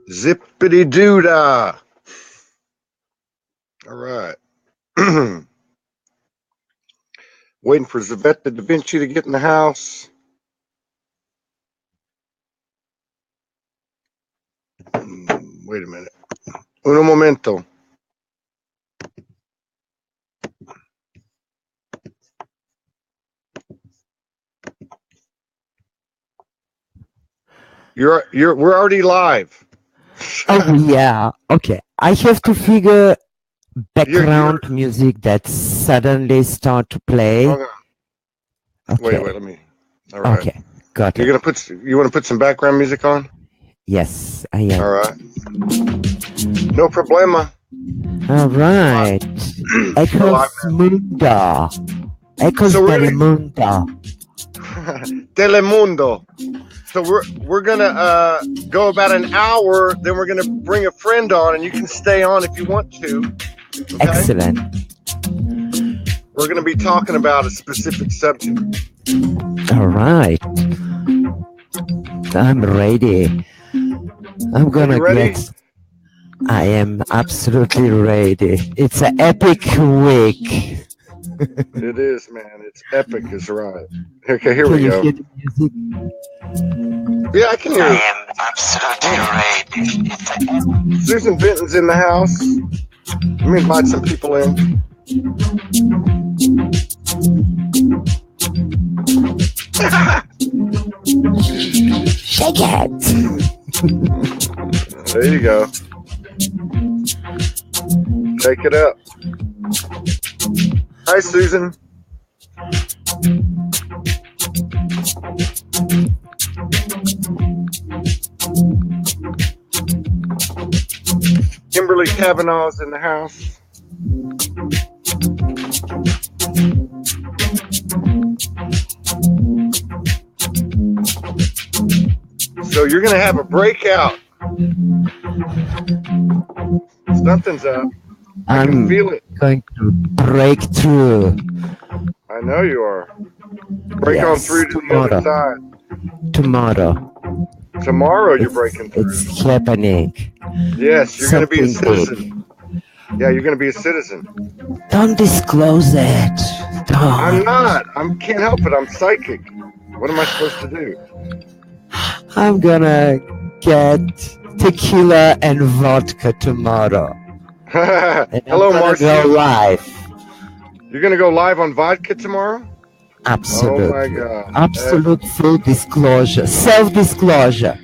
Zippity doodah. All right. Waiting for Zavetta DaVinci to get in the house. Wait a minute. Un momento. We're already live. Oh yeah. Okay. I have to figure background music that suddenly start to play. Hold on. Okay. Wait, let me. All right. Okay. Got it. You want to put some background music on? Yes, I am. All right. No problema. All right. Ecos Mundo. Ecos Telemundo. Telemundo. So we're gonna go about an hour. Then we're gonna bring a friend on, and you can stay on if you want to. Okay? Excellent. We're gonna be talking about a specific subject. All right. I'm ready. I'm gonna get. I am absolutely ready. It's an epic week. It is, man. It's epic, is right. Okay, here we go. Hear the music? Yeah, I can hear it. I am absolutely ready. Susan Benton's in the house. Let me invite some people in. Shake it. There you go. Shake it up. Hi, Susan. Kimberly Kavanaugh's in the house. So you're going to have a breakout. Something's up. I can feel it. Going to break through. I know you are. Break on through to the other side. Tomorrow you're breaking through. It's happening. Yes, you're going to be a citizen. Yeah, you're going to be a citizen. Don't disclose it. Don't. I'm not. I can't help it. I'm psychic. What am I supposed to do? I'm gonna get tequila and vodka tomorrow. Hello, Marcy. Go live. You're gonna go live on vodka tomorrow? Absolutely. Oh my God. Absolute full disclosure. Self-disclosure.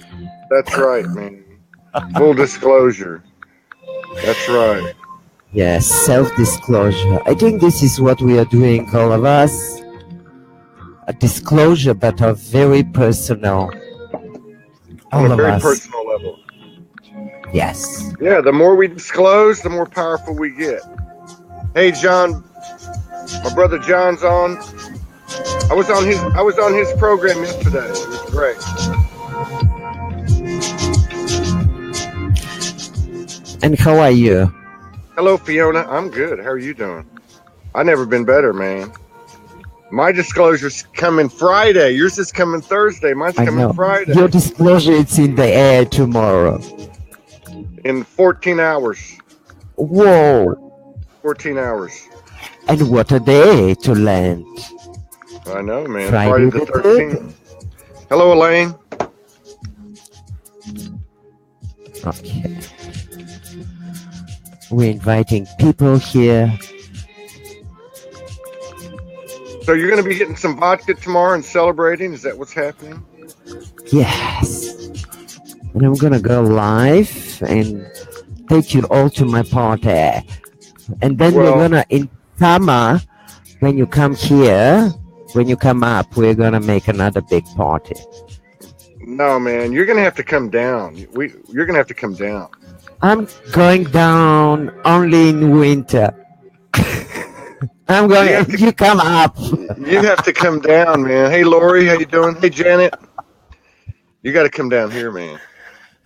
That's right, man. Full disclosure. That's right. Yes, self-disclosure. I think this is what we are doing, all of us. A disclosure, but a very personal. On a very personal level. Yes. Yeah, the more we disclose, the more powerful we get. Hey, John, my brother John's on. I was on his program yesterday. It was great. And how are you? Hello, Fiona. I'm good. How are you doing? I've never been better, man. My disclosure's coming Friday. Yours is coming Thursday. Mine's coming Friday. Your disclosure is in the air tomorrow. In 14 hours. Whoa. 14 hours. And what a day to land. I know, man. Friday the 13th. Hello, Elaine. Okay. We're inviting people here. So you're going to be getting some vodka tomorrow and celebrating? Is that what's happening? Yes. And I'm going to go live and take you all to my party. And then we're going to, in summer, when you come here, when you come up, we're going to make another big party. No, man. You're going to have to come down. You're going to have to come down. I'm going down only in winter. I'm going. You come up. You have to come down, man. Hey, Lori, how you doing? Hey, Janet. You got to come down here, man.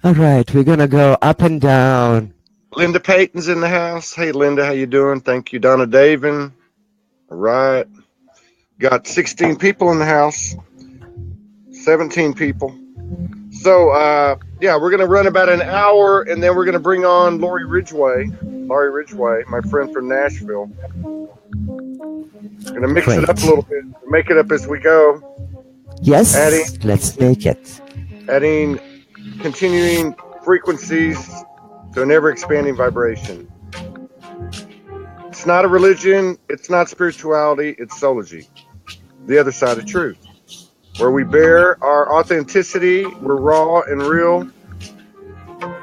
All right, we're gonna go up and down. Linda Payton's in the house. Hey, Linda, how you doing? Thank you, Donna Davin. All right, got 16 people in the house. 17 people. So, yeah, we're going to run about an hour, and then we're going to bring on Laurie Ridgway, my friend from Nashville. Going to mix it up a little bit, make it up as we go. Yes, let's make it. Adding continuing frequencies to an ever-expanding vibration. It's not a religion. It's not spirituality. It's soulology, the other side of truth, where we bear our authenticity. We're raw and real,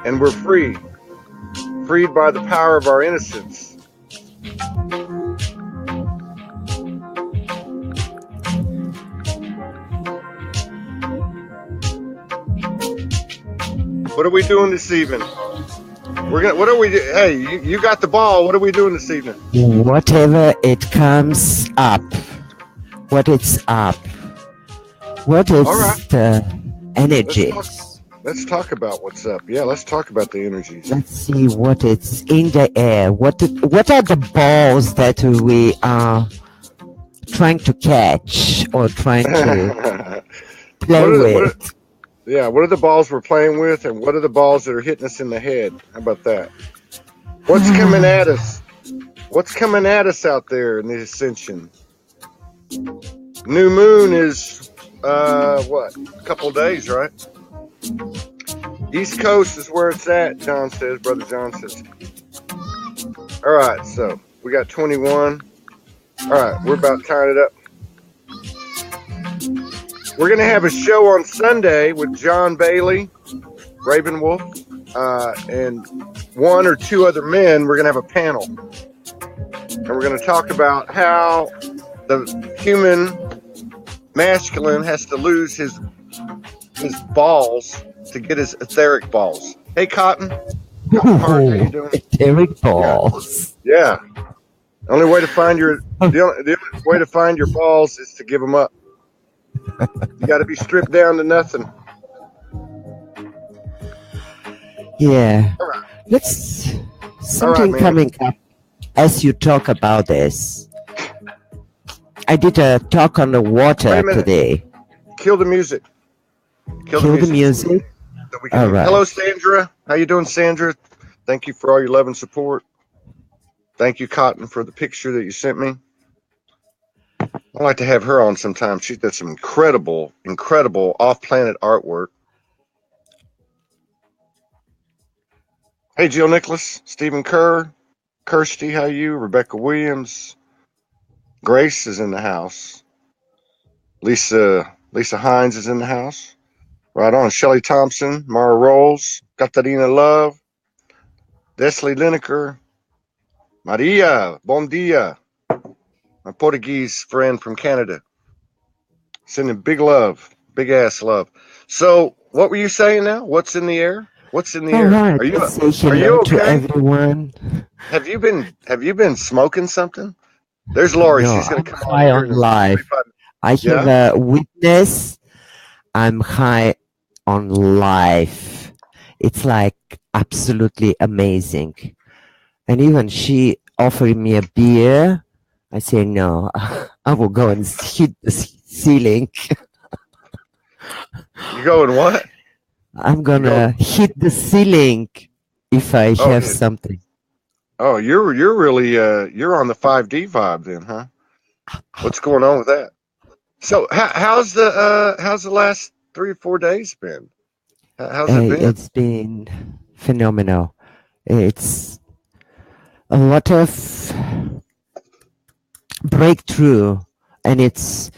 and we're freed by the power of our innocence. What are we doing this evening? What are we? Hey, you got the ball. What are we doing this evening? Whatever it comes up. What it's up. What is the energy? Let's talk about what's up. Yeah, let's talk about the energies. Let's see what it's in the air. What are the balls that we are trying to catch or trying to play with? What are the balls we're playing with, and what are the balls that are hitting us in the head? How about that? What's coming at us? What's coming at us out there in the ascension? New moon is what? A couple of days, right? East Coast is where it's at, John says. Brother John says. All right, so we got 21. All right, we're about tying it up. We're going to have a show on Sunday with John Bailey, Ravenwolf, and one or two other men. We're going to have a panel. And we're going to talk about how the human masculine has to lose his balls to get his etheric balls. Hey, Cotton. How you doing? Etheric balls. Yeah. The only way to find your balls is to give them up. You got to be stripped down to nothing. Yeah. Right. Let's something coming up as you talk about this. I did a talk on the water today. Kill the music. Kill the music. So all right. Hello, Sandra. How you doing, Sandra? Thank you for all your love and support. Thank you, Cotton, for the picture that you sent me. I'd like to have her on sometime. She did some incredible off-planet artwork. Hey, Jill Nicholas, Stephen Kerr, Kirsty, how you? Rebecca Williams, Grace is in the house. Lisa Hines is in the house. Right on. Shelley Thompson, Mara Rolls, Katarina Love, Desley Lineker, Maria, bom dia. My Portuguese friend from Canada. Sending big love, big ass love. So, what were you saying now? What's in the air? What's in the air? Right. Are you okay? To everyone. Have you been smoking something? There's Laurie. No, she's going to come high on life. I have a witness. I'm high on life. It's like absolutely amazing. And even she offered me a beer. I say no. I will go and hit the ceiling. You going what? I'm gonna hit the ceiling if I have something. Oh, you're really you're on the 5D vibe then, huh? What's going on with that? So how's the last 3 or 4 days been? How's it been? It's been phenomenal. It's a lot of breakthrough, and it's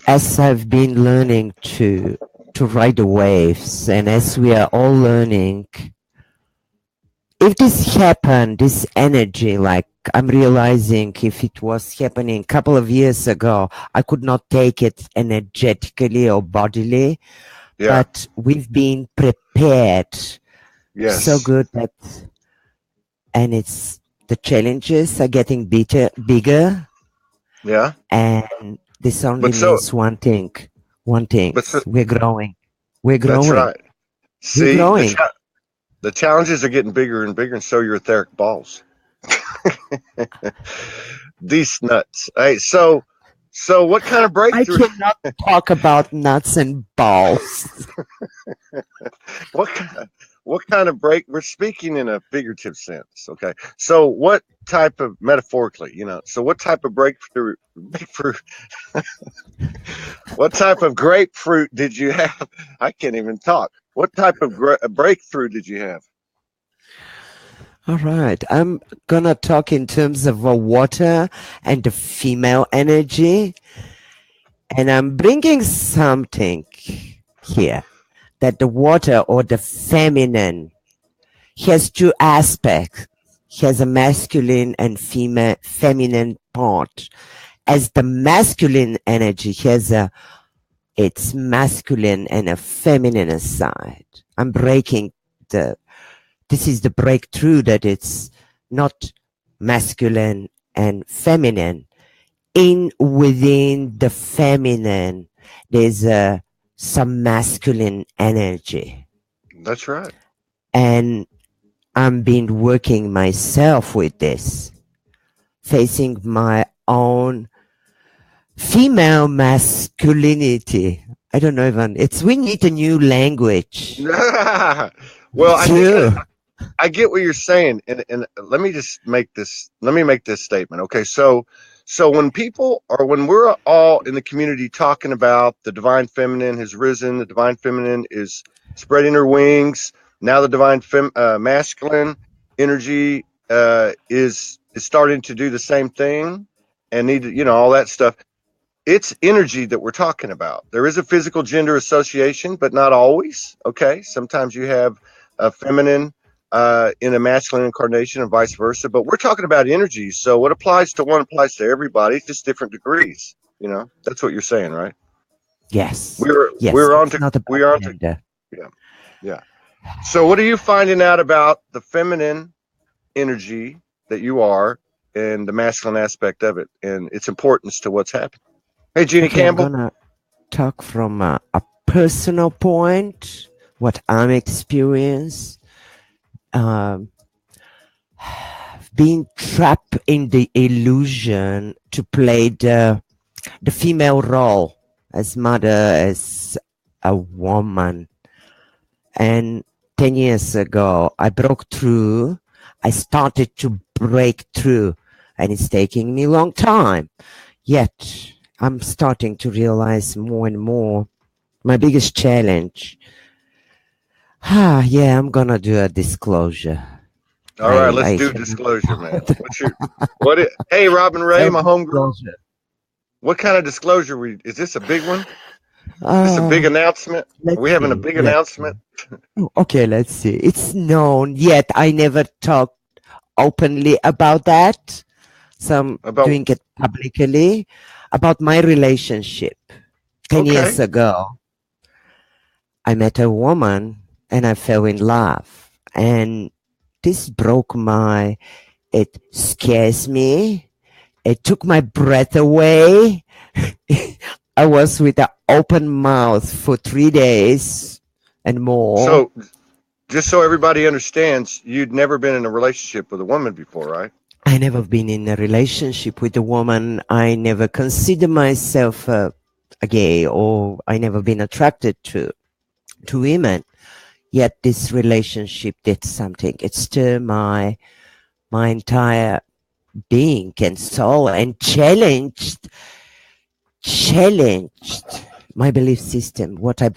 as I've been learning to ride the waves, and as we are all learning, if this happened, this energy, like I'm realizing if it was happening a couple of years ago, I could not take it energetically or bodily, but we've been prepared so good that, and it's the challenges are getting bigger. Yeah. And this only means one thing. We're growing. We're growing. That's right. See, we're growing. The challenges are getting bigger and bigger, and so your etheric balls. These nuts. Hey, so So what kind of I breakthrough? cannot talk about nuts and balls. what kind, what kind of break? We're speaking in a figurative sense, okay? So what type of metaphorically, So what type of breakthrough? What type of grapefruit did you have? I can't even talk. What type of breakthrough did you have? All right. I'm gonna talk in terms of water and the female energy. And I'm bringing something here that the water or the feminine has two aspects. Has a masculine and female feminine part. As the masculine energy has its masculine and a feminine side. I'm breaking this is the breakthrough that it's not masculine and feminine. Within the feminine, there's some masculine energy. That's right. And I've been working myself with this, facing my own female masculinity. I don't know even, we need a new language. Well, I think I get what you're saying, and let me make this statement. Okay, so when we're all in the community talking about the divine feminine has risen, the divine feminine is spreading her wings. Now the divine masculine energy is starting to do the same thing, and all that stuff. It's energy that we're talking about. There is a physical gender association, but not always. Okay, sometimes you have a feminine in a masculine incarnation and vice versa. But we're talking about energy. So what applies to one applies to everybody, just different degrees. That's what you're saying, right? Yes. We're on to yeah. So what are you finding out about the feminine energy that you are and the masculine aspect of it and its importance to what's happening? Hey, Jeannie Campbell. I'm gonna talk from a personal point, what I'm experiencing. Being trapped in the illusion to play the female role as mother, as a woman. And 10 years ago, I broke through. I started to break through, and it's taking me a long time. Yet, I'm starting to realize more and more my biggest challenge. I'm gonna do a disclosure. All right, let's do disclosure, man. Hey, Robin Ray, my homegirl. What kind of disclosure is this a big one? Is this a big announcement? Are we having a big announcement? Okay, let's see. It's known, yet I never talked openly about that. So I'm doing it publicly about my relationship. 10 years ago, I met a woman and I fell in love. And this it scares me. It took my breath away. I was with an open mouth for 3 days and more. So, just so everybody understands, you'd never been in a relationship with a woman before, right? I never been in a relationship with a woman. I never consider myself a gay, or I never been attracted to women. Yet this relationship did something. It stirred my entire being and soul and challenged my belief system. What I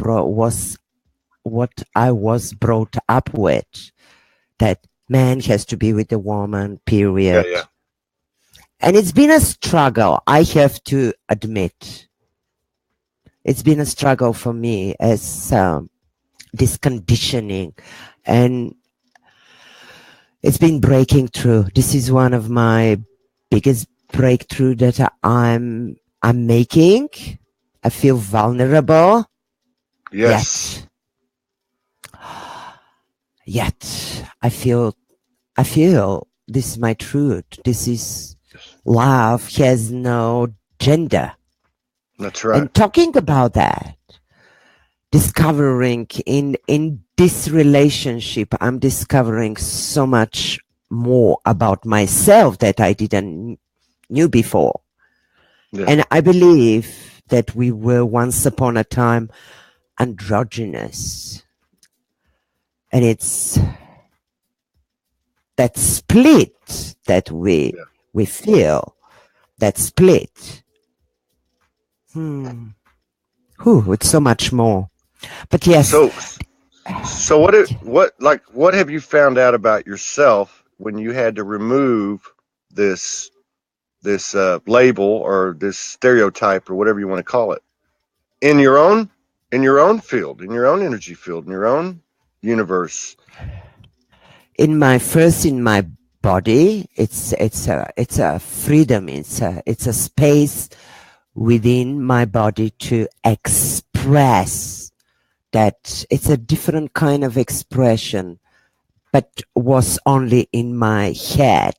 was brought up with, that man has to be with a woman, period. Yeah. And it's been a struggle, I have to admit. It's been a struggle for me as this conditioning, and it's been breaking through. This is one of my biggest breakthrough that I'm making. I feel vulnerable. Yes. Yet I feel this is my truth. This is love has no gender. That's right. And talking about that, discovering in this relationship, I'm discovering so much more about myself that I didn't knew before. Yeah. And I believe that we were once upon a time androgynous. And it's that split that we Yeah. feel, that split. It's so much more. But yes, So what have you found out about yourself when you had to remove this label or this stereotype or whatever you want to call it in your own field, in your own energy field, in your own universe? in my body, it's a freedom. It's a space within my body to express that. It's a different kind of expression, but was only in my head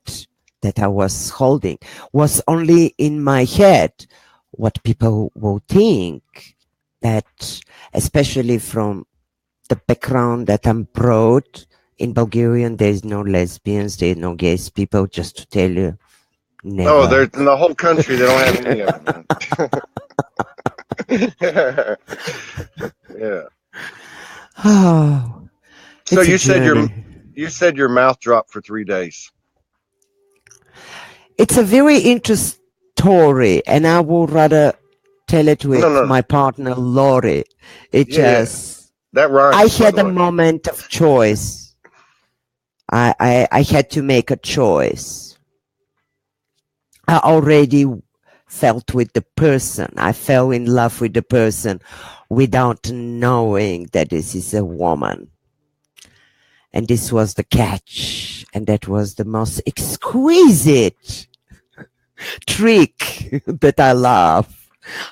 that I was holding, was only in my head what people will think, that especially from the background that I'm brought. In Bulgarian, there's no lesbians, there's no gay people, just to tell you, Oh, never. there's in the whole country they don't have any of it, man. Yeah. Oh, So it's a journey. you said your mouth dropped for 3 days. It's a very interesting story, and I would rather tell it No, with no. my partner, Lori. It Yeah. just, That I rhymes, by had the a way. moment of choice. I had to make a choice. I already felt with the person. I fell in love with the person without knowing that this is a woman. And this was the catch. And that was the most exquisite trick that I love.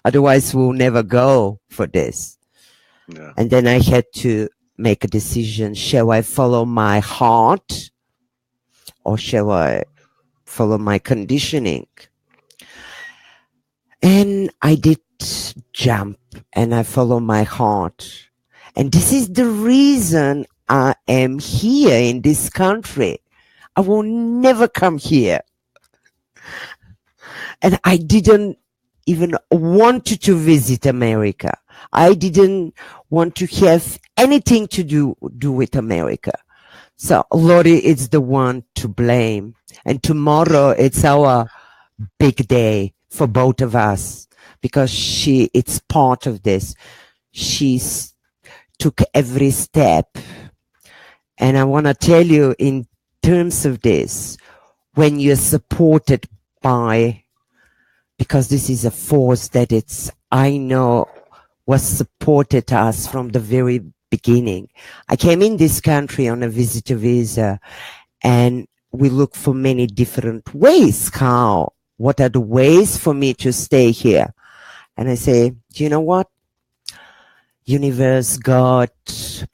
Otherwise, we'll never go for this. Yeah. And then I had to make a decision. Shall I follow my heart or shall I follow my conditioning? And I did jump and I follow my heart. And this is the reason I am here in this country. I will never come here. And I didn't even want to visit America. I didn't want to have anything to do with America. So Lori is the one to blame. And tomorrow it's our big day for both of us because it's part of this. She's took every step. And I want to tell you in terms of this, when you're supported by, because this is a force that I know was supported us from the very beginning. I came in this country on a visitor visa and we look for many different ways. What are the ways for me to stay here? And I say, do you know what? Universe, God,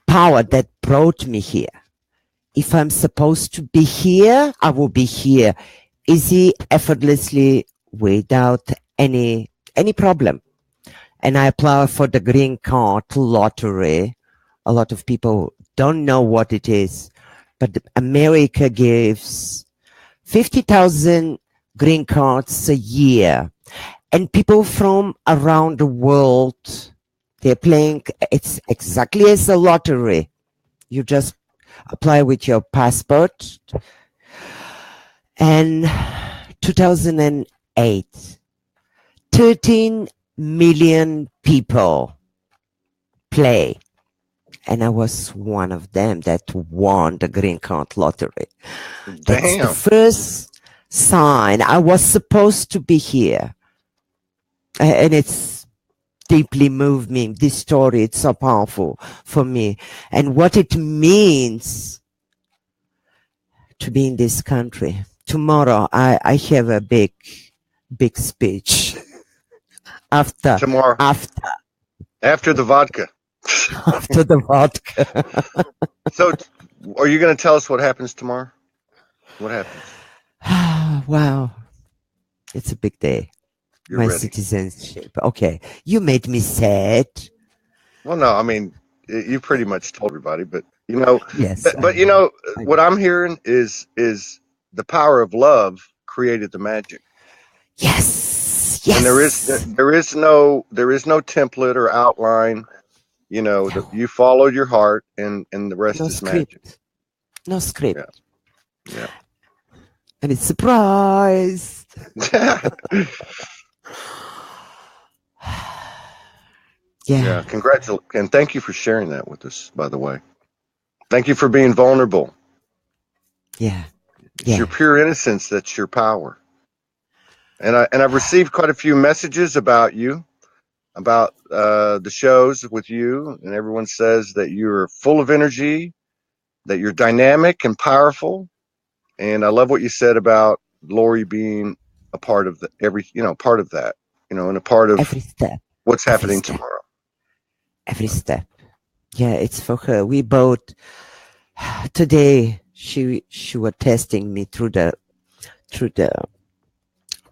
power that brought me here. If I'm supposed to be here, I will be here. Easy, effortlessly, without any problem. And I apply for the green card lottery. A lot of people don't know what it is, but America gives 50,000 green cards a year. And people from around the world, they're playing, it's exactly as a lottery. You just apply with your passport. And 2008, 13 million people play. And I was one of them that won the green card lottery. That's the Damn. first sign. I was supposed to be here. And it's deeply moved me. This story, it's so powerful for me. And what it means to be in this country. Tomorrow, I have a big speech. After Tomorrow. After the vodka. after the vodka. So, are you going to tell us what happens tomorrow? What happens? Wow. It's a big day. You're My ready. citizenship. Okay. You made me sad. Well, no, I mean, you pretty much told everybody, but Yes. but what I'm hearing is the power of love created the magic. Yes. And Yes. there is no template or outline. You know, No. you follow your heart, and the No rest is magic. script. No Yeah, script. yeah. And it's surprise. Yeah, Yeah. congratulations, and thank you for sharing that with us, by the way. Thank you for being vulnerable. Yeah. It's your Yeah. pure innocence that's your power. And I've received quite a few messages about you, about the shows with you, and everyone says that you're full of energy, that you're dynamic and powerful. And I love what you said about Lori being a part of part of that, and a part of Every step. what's Every happening step. tomorrow. Every step. Yeah, it's for her. We both today she was testing me through the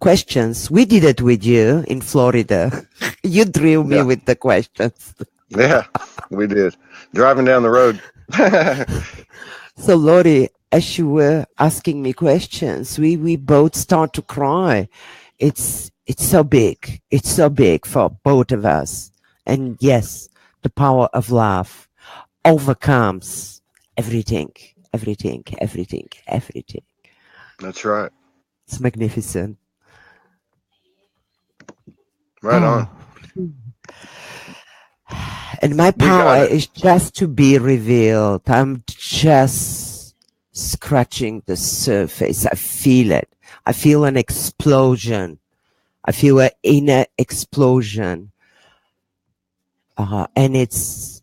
questions. We did it with you in Florida. You drew me Yeah, with the questions. yeah, we did. Driving down the road. So Lori, as you were asking me questions, we both start to cry. It's so big. It's so big for both of us. And yes, the power of love overcomes everything, everything, everything, everything. That's right. It's magnificent. Right Oh. on. And my We power got it. is just to be revealed. I'm just scratching the surface. I feel it. I feel an explosion. I feel an inner explosion. And it's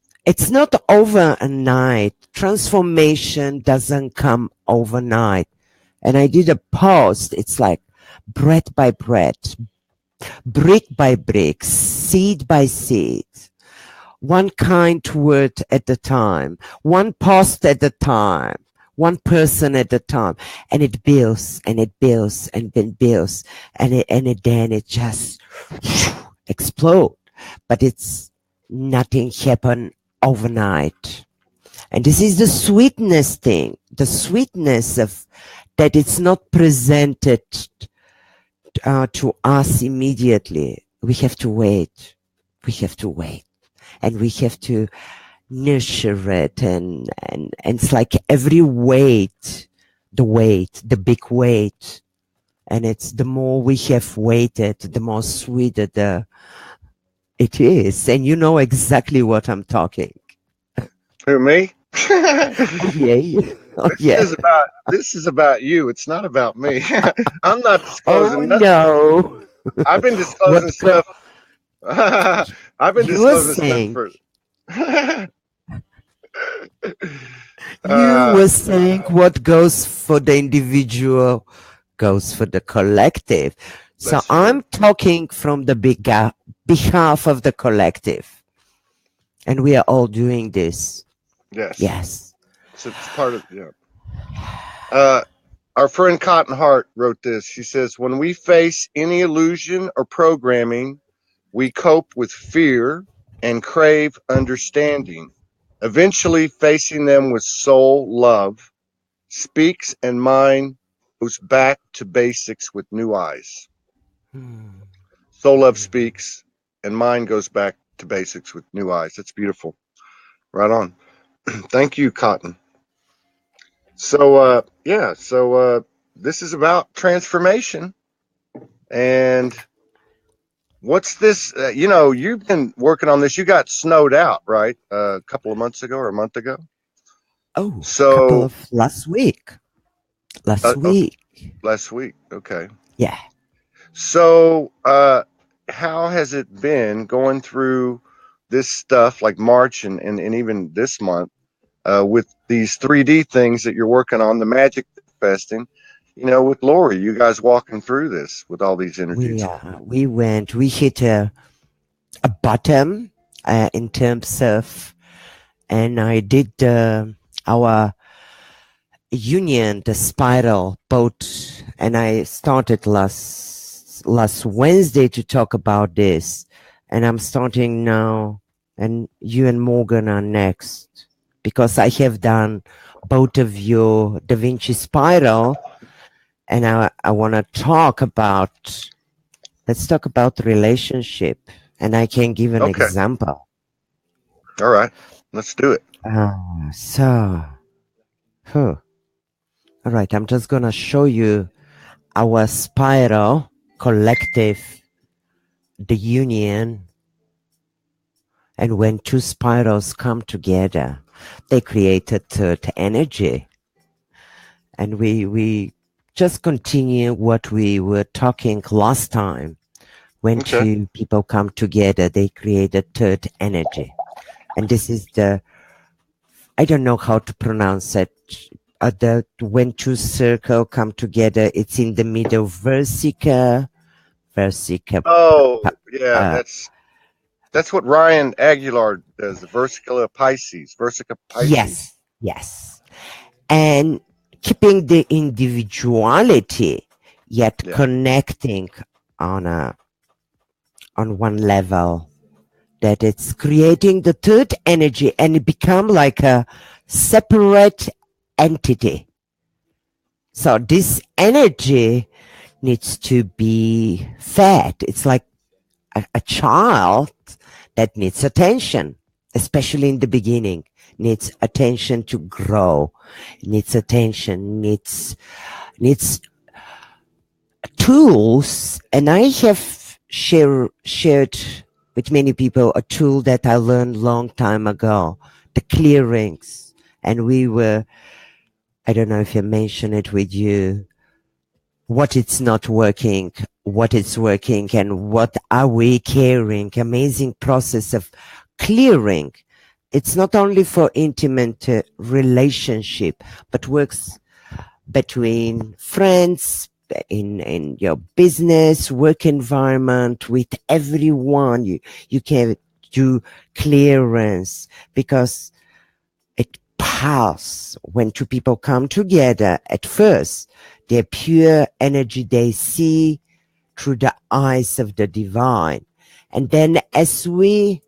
not overnight. Transformation doesn't come overnight. And I did a post. It's like breath by breath, brick by brick, seed by seed. One kind word at a time, one post at a time, one person at a time, and it builds and it builds and then builds, and then it just explode. But it's nothing happen overnight. And this is the sweetness thing, the sweetness of that it's not presented to us immediately. We have to wait. We have to wait. And we have to nurture it. And it's like every weight, the big weight. And it's the more we have waited, the more sweeter it is. And you know exactly what I'm talking. Who, me? Oh, yeah. Oh, yeah. This is about you. It's not about me. I'm not Oh, disclosing nothing. no. I've been disclosing What stuff. I've been you were disclosing stuff saying? for. You uh, were saying what goes for the individual goes for the collective. So that's true. I'm talking from the behalf of the collective. And we are all doing this. Yes, Yes. it's part of Uh, our friend Cotton Hart wrote this. She says, "When we face any illusion or programming, we cope with fear and crave understanding. Eventually, facing them with soul love, speaks and mind goes back to basics with new eyes. Hmm. Soul love speaks and mind goes back to basics with new eyes." That's beautiful. Right on. Thank you, Cotton. So this is about transformation. And what's this? You've been working on this. You got snowed out, right? A couple of months ago or a month ago. Oh, couple So, of last week. Last okay, week. last week. Okay. Yeah. So, how has it been going through this stuff like March and even this month with these 3D things that you're working on, the magic festing, with Lori, you guys walking through this with all these energies? We hit a bottom in terms of, and I did our union, the spiral boat, and I started last Wednesday to talk about this, and I'm starting now, and you and Morgan are next because I have done both of your DaVinci spiral, and I want to talk about Let's talk about relationship, and I can give an Okay. example. All right. Let's do it. So, huh. All right, I'm just gonna show you our spiral collective, the union, and when two spirals come together, they create a third energy. And we just continue what we were talking last time. When Okay. two people come together, they create a third energy. And this is the, I don't know how to pronounce it. The when two circle come together, it's in the middle. Versica. Oh, yeah. Uh, That's what Ryan Aguilar does. The Versica Pisces. Versica Pisces. yes, yes. And keeping the individuality, yet Yeah. connecting on a on one level. That it's creating the third energy, and it become like a separate entity. So this energy needs to be fed. It's like a child that needs attention, especially in the beginning, needs attention to grow, needs attention, needs tools. And I have shared with many people a tool that I learned long time ago, the clearings. And we were, I don't know if I mentioned it with you, what it's not working, what it's working, and what are we carrying. Amazing process of clearing. It's not only for intimate relationship, but works between friends, in your business, work environment, with everyone. You can do clearance because it passes when two people come together. At first, their pure energy they see through the eyes of the divine. And then as we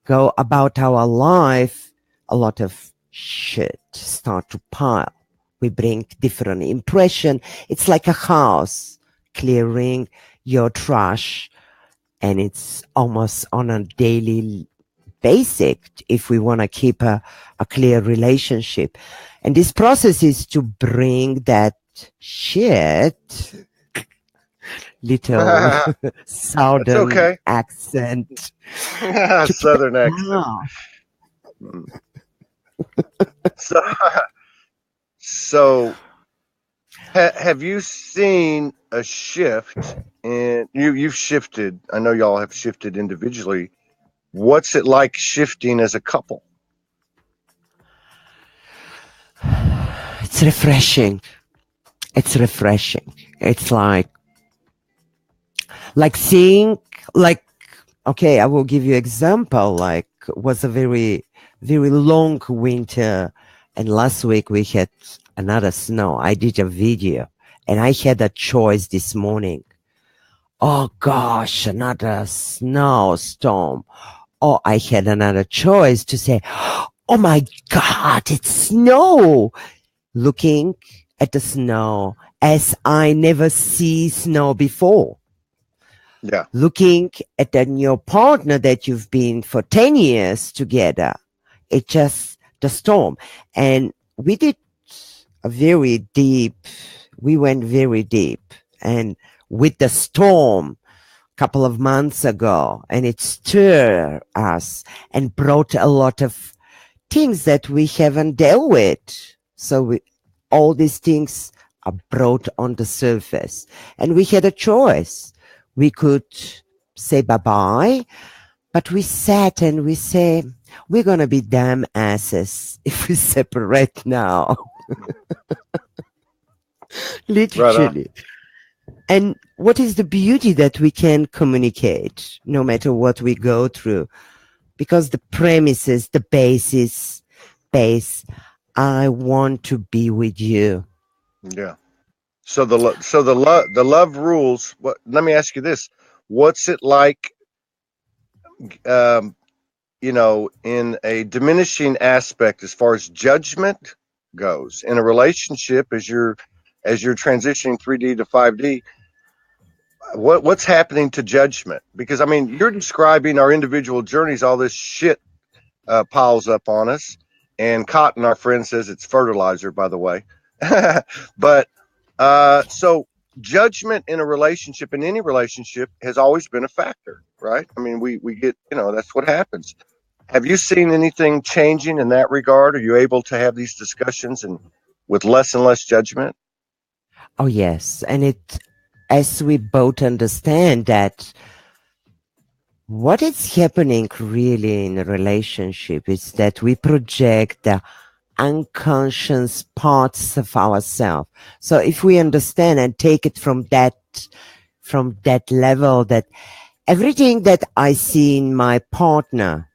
go about our life, a lot of shit start to pile. We bring different impression. It's like a house clearing your trash, and it's almost on a daily basic if we want to keep a clear relationship. And this process is to bring that shit, little That's southern okay. accent, to keep it Southern accent. down. Mm. So, so have you seen a shift in you've shifted? I know y'all have shifted individually. What's it like shifting as a couple? It's refreshing. It's refreshing. It's like seeing, like, okay, I will give you example. Like, was a very, very long winter, and last week we had another snow. I did a video, and I had a choice this morning. Oh gosh, another snowstorm. Oh, I had another choice to say, oh my God, it's snow. Looking at the snow as I never see snow before. Yeah. Looking at your partner that you've been for 10 years together. It just the storm. And we did a very deep, we went very deep. And with the storm a couple of months ago, and it stirred us and brought a lot of things that we haven't dealt with. So all these things are brought on the surface. And we had a choice. We could say bye-bye, but we sat and we say, we're going to be damn asses if we separate now. Right on. Literally. And what is the beauty that we can communicate no matter what we go through? Because the premises, the base, I want to be with you. Yeah. So the love rules. What? Let me ask you this: what's it like? Um, in a diminishing aspect as far as judgment goes in a relationship as you're transitioning 3D to 5D. what's happening to judgment? Because I mean, you're describing our individual journeys. All this shit piles up on us, and Cotton, our friend, says it's fertilizer. By the way, but so judgment in a relationship, in any relationship, has always been a factor, right? I mean, we get, that's what happens. Have you seen anything changing in that regard? Are you able to have these discussions and with less and less judgment? Oh, yes. And as we both understand that what is happening really in a relationship is that we project the unconscious parts of ourselves. So if we understand and take it from that level, that everything that I see in my partner,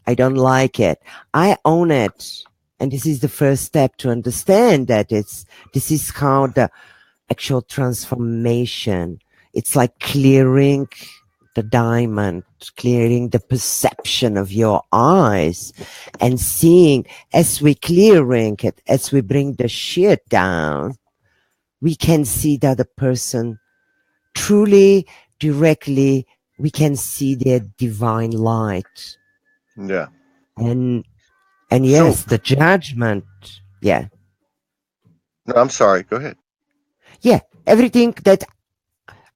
I don't like it, I own it. And this is the first step to understand that this is how the actual transformation, it's like clearing the diamond, clearing the perception of your eyes, and seeing, as we clearing it, as we bring the shit down, we can see the other person truly, directly. We can see their divine light. Yeah. And yes, the judgment. Yeah. No, I'm sorry. Go ahead. Yeah. Everything that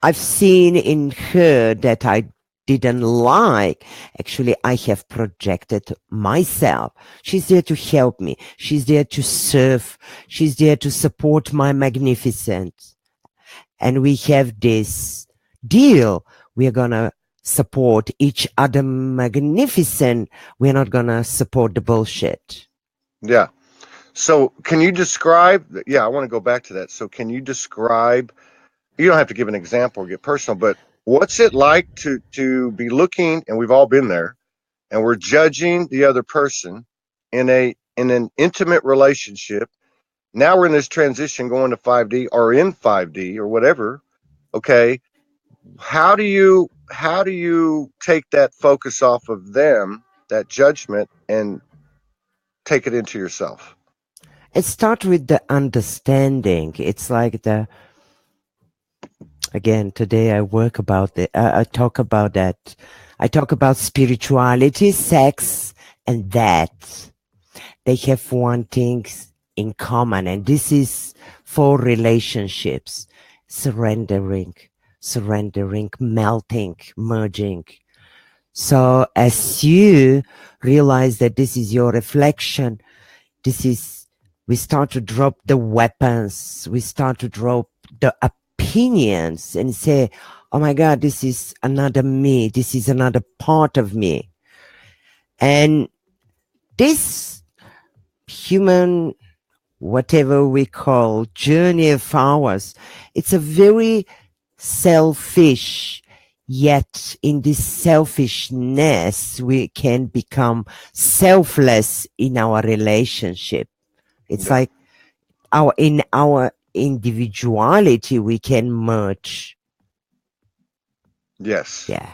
I've seen in her that I didn't like, actually, I have projected myself. She's there to help me. She's there to serve. She's there to support my magnificence. And we have this deal. We're going to support each other magnificent. We're not going to support the bullshit. Yeah. So can you describe, I want to go back to that. So can you describe, you don't have to give an example or get personal, but what's it like to be looking, and we've all been there, and we're judging the other person in an intimate relationship. Now we're in this transition going to 5D or in 5D or whatever. Okay. How do you take that focus off of them, that judgment, and take it into yourself? It starts with the understanding. It's like again, today I work about it. I talk about that. I talk about spirituality, sex, and that. They have one thing in common, and this is for relationships. Surrendering, melting, merging. So as you realize that this is your reflection, we start to drop the weapons, we start to drop the opinions and say, oh my God, this is another me, this is another part of me. And this human, whatever we call, journey of ours, it's a very selfish, yet in this selfishness, we can become selfless in our relationship. It's like in our individuality, we can merge. Yes. Yeah.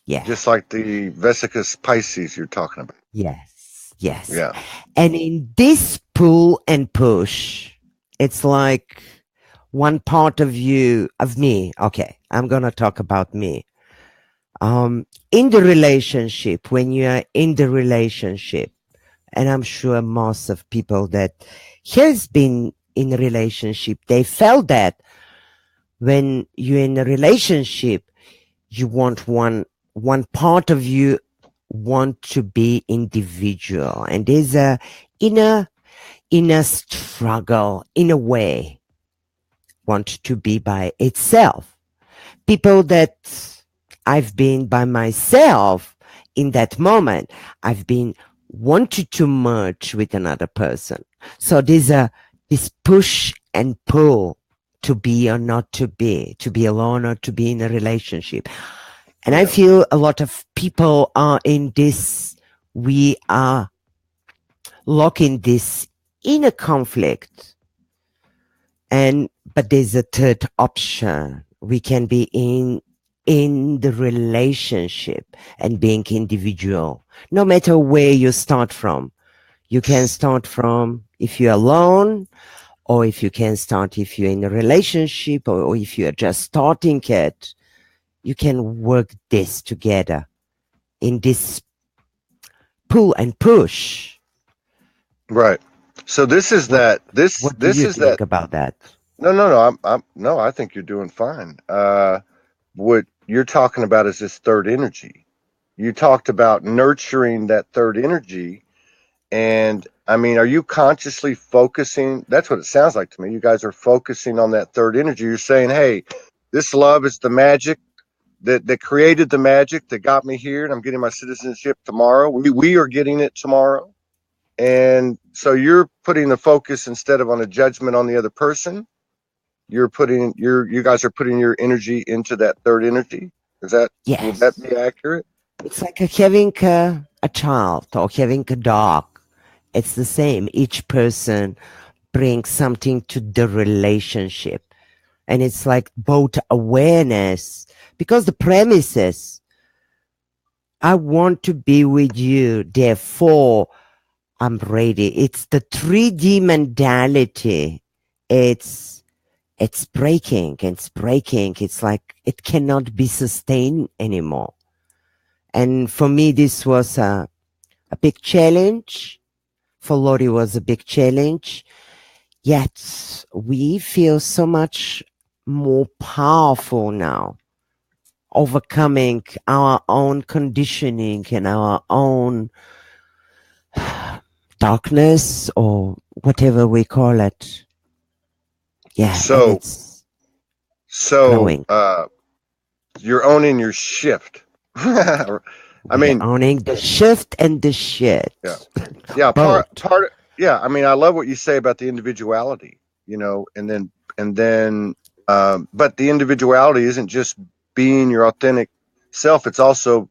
Yeah. Just like the Vesicus Pisces you're talking about. Yes. Yes. Yeah. And in this pull and push, it's like one part of me. Okay. I'm going to talk about me. In the relationship, when you are in the relationship, and I'm sure most of people that has been in a relationship, they felt that when you're in a relationship, you want one part of you want to be individual, and there's a inner struggle in a way, want to be by itself. People that I've been by myself in that moment, I've been wanted to merge with another person. So there's this push and pull, to be or not to be alone or to be in a relationship. And I feel a lot of people are in this, we are locked in this inner conflict. But there's a third option. We can be in the relationship and being individual, no matter where you start from. You can start from if you're alone, or if you can start if you're in a relationship, or if you're just starting it. you can work this together in this pull and push. Right. So this is What that. what do This you is that. think about that? No. No. I think you're doing fine. What you're talking about is this third energy. You talked about nurturing that third energy, and I mean, are you consciously focusing? That's what it sounds like to me. You guys are focusing on that third energy. You're saying, "Hey, this love is the magic that created the magic that got me here, and I'm getting my citizenship tomorrow. We are getting it tomorrow." And so you're putting the focus instead of on a judgment on the other person. You guys are putting your energy into that third energy. Would that Yes. be accurate? It's like having a child or having a dog. It's the same. Each person brings something to the relationship. And it's like both awareness, because the premise is, I want to be with you, therefore I'm ready. It's the 3D mentality. It's breaking. It's breaking. It's like it cannot be sustained anymore. And for me, this was a big challenge. For Lori was a big challenge. Yet we feel so much more powerful now, overcoming our own conditioning and our own darkness or whatever we call it. Yeah, and it's growing. You're owning your shift. I We're mean, owning the shift and the shit. yeah, yeah. Both. Yeah. I mean, I love what you say about the individuality. But the individuality isn't just being your authentic self. It's also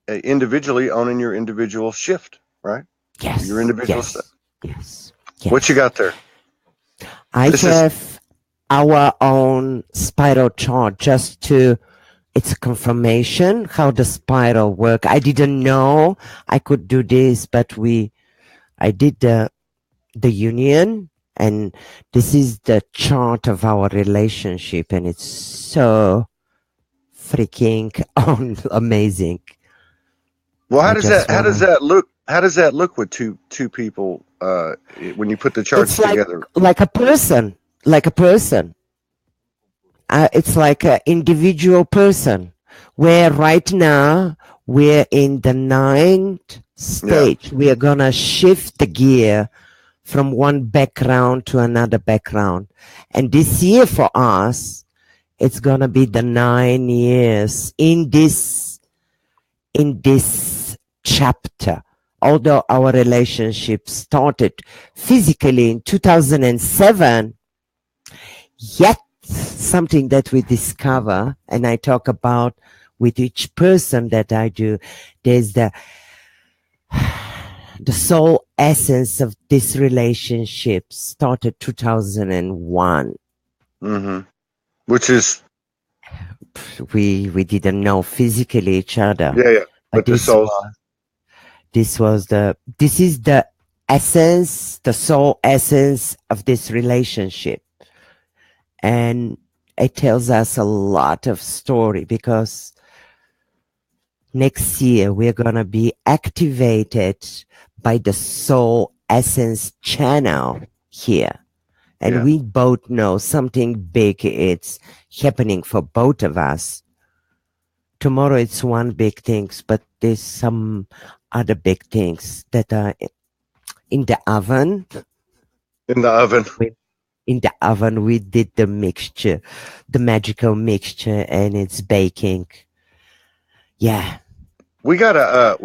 individually owning your individual shift, right? Your Yes, individual stuff. yes. What you got there? I have our own spiral chart just to, it's a confirmation how the spiral work. I didn't know I could do this, but I did the union, and this is the chart of our relationship, and it's so freaking amazing. Well, how does that look? How does that look with two people when you put the charts together? Like a person, it's like an individual person, where right now we're in the 9th stage. We are gonna shift the gear from one background to another background, and this year for us, it's gonna be the 9 years in this chapter. Although our relationship started physically in 2007, yet something that we discover, and I talk about with each person that I do, there's the soul essence of this relationship started 2001. Mm-hmm. Which is, we didn't know physically each other. Yeah. But this is the essence, the soul essence of this relationship. And it tells us a lot of story, because next year we're going to be activated by the soul essence channel here. And we both know something big is happening for both of us. Tomorrow it's one big thing, but there's some other big things that are in the oven. In the oven. In the oven, we did the mixture, the magical mixture, and it's baking. Yeah. We got a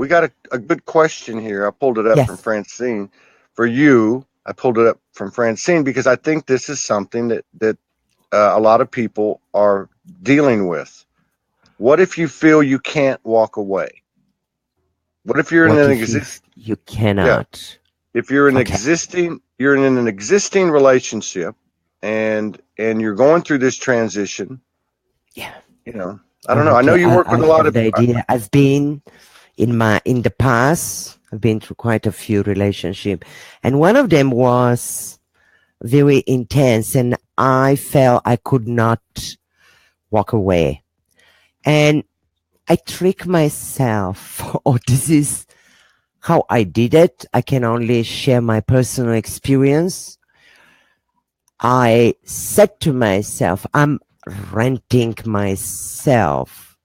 good question here. I pulled it up from Francine. For you, I pulled it up from Francine because I think this is something that a lot of people are dealing with. What if you feel you can't walk away? What if you're in an existing? You cannot. Yeah. If you're in an existing relationship, and you're going through this transition. Yeah. I don't know. I know you work with a lot of idea. I've been in the past. I've been through quite a few relationships, and one of them was very intense, and I felt I could not walk away. And I trick myself, or this is how I did it. I can only share my personal experience. I said to myself, I'm renting myself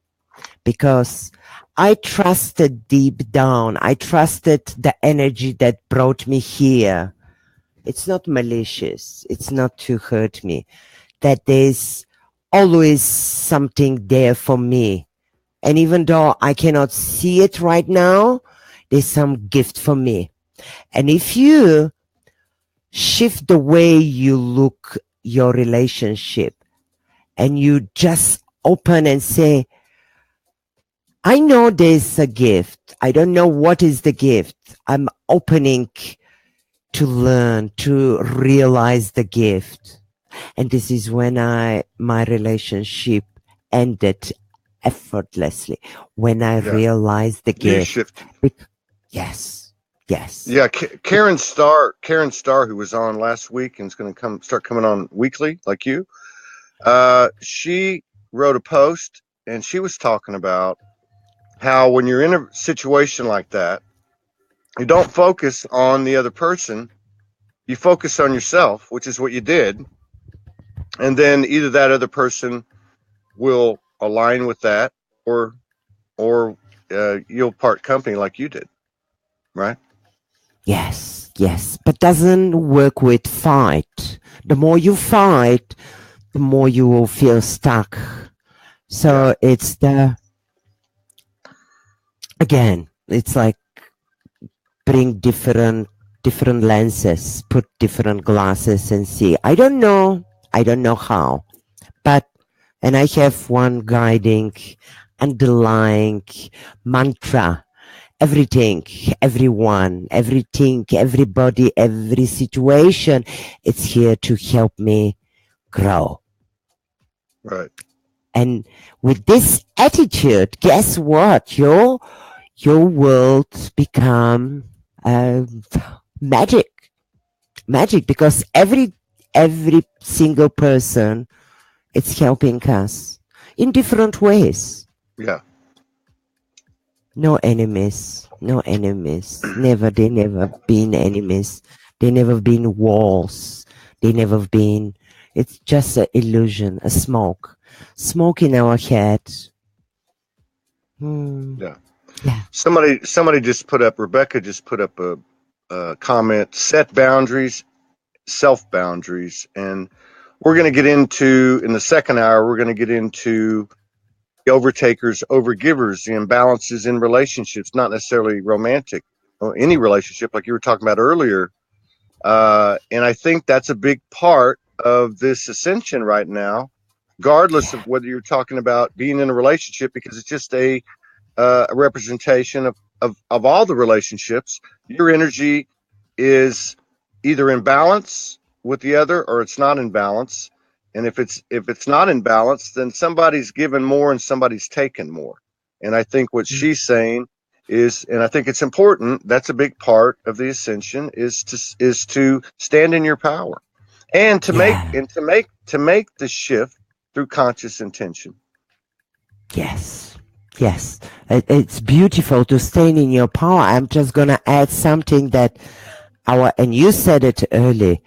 because I trusted deep down. I trusted the energy that brought me here. It's not malicious. It's not to hurt me. That there's always something there for me. And even though I cannot see it right now, there's some gift for me. And if you shift the way you look your relationship and you just open and say, I know there's a gift. I don't know what is the gift. I'm opening to learn, to realize the gift. And this is when my relationship ended effortlessly, when I realized the gift. Shift. Yes. Yes. Yeah, Karen Starr, who was on last week and is going to start coming on weekly, like you. She wrote a post and she was talking about how when you're in a situation like that, you don't focus on the other person, you focus on yourself, which is what you did, and then either that other person will align with that, or you'll part company like you did, right? Yes, yes, but doesn't work with fight. The more you fight, the more you will feel stuck. So it's it's like bring different lenses, put different glasses and see. I don't know how, but, and I have one guiding, underlying mantra. Everything, everyone, everything, everybody, every situation, it's here to help me grow. Right. And with this attitude, guess what? Your world become magic, because every single person, it's helping us in different ways. Yeah. No enemies. Never. They never been enemies. They never been walls. They never been. It's just an illusion, a smoke in our head. Yeah. Somebody just put up. Rebecca just put up a comment. Set boundaries, self boundaries, and we're going to get into, in the second hour, we're going to get into the overtakers, overgivers, the imbalances in relationships, not necessarily romantic or any relationship, like you were talking about earlier. And I think that's a big part of this ascension right now, regardless of whether you're talking about being in a relationship, because it's just a representation of all the relationships. Your energy is either in balance with the other, or it's not in balance. And if it's not in balance, then somebody's given more and somebody's taken more. And I think what she's saying is, and I think it's important, that's a big part of the ascension, is to stand in your power and to make the shift through conscious intention. Yes. It's beautiful to stand in your power. I'm just gonna add something that and you said it early,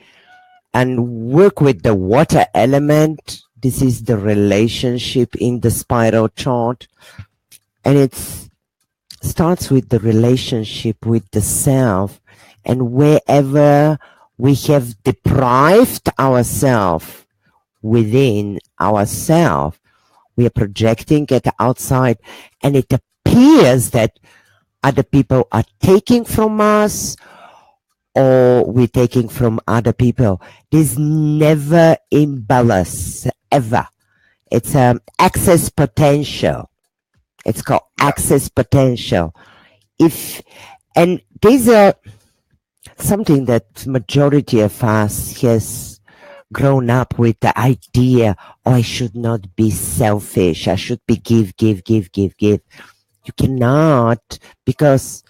and work with the water element. This is the relationship in the spiral chart, and it starts with the relationship with the self. And wherever we have deprived ourselves within ourselves, we are projecting it outside, and it appears that other people are taking from us, or we're taking from other people. There's never imbalance, ever. It's access potential. It's called access potential. And these are something that majority of us has grown up with, the idea, oh, I should not be selfish. I should be give. You cannot, because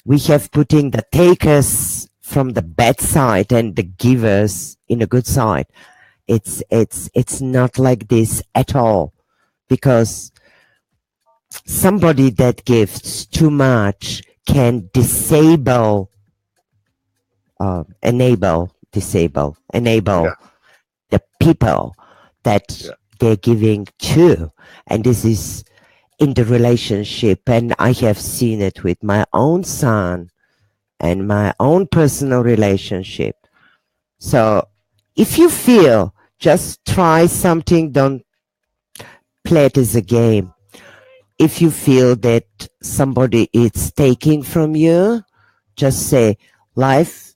we have putting the takers from the bad side and the givers in a good side. It's not like this at all, because somebody that gives too much can enable Yeah. the people that Yeah. they're giving to. And this is in the relationship. And I have seen it with my own son and my own personal relationship. So if you feel, just try something, don't play it as a game. If you feel that somebody is taking from you, just say, life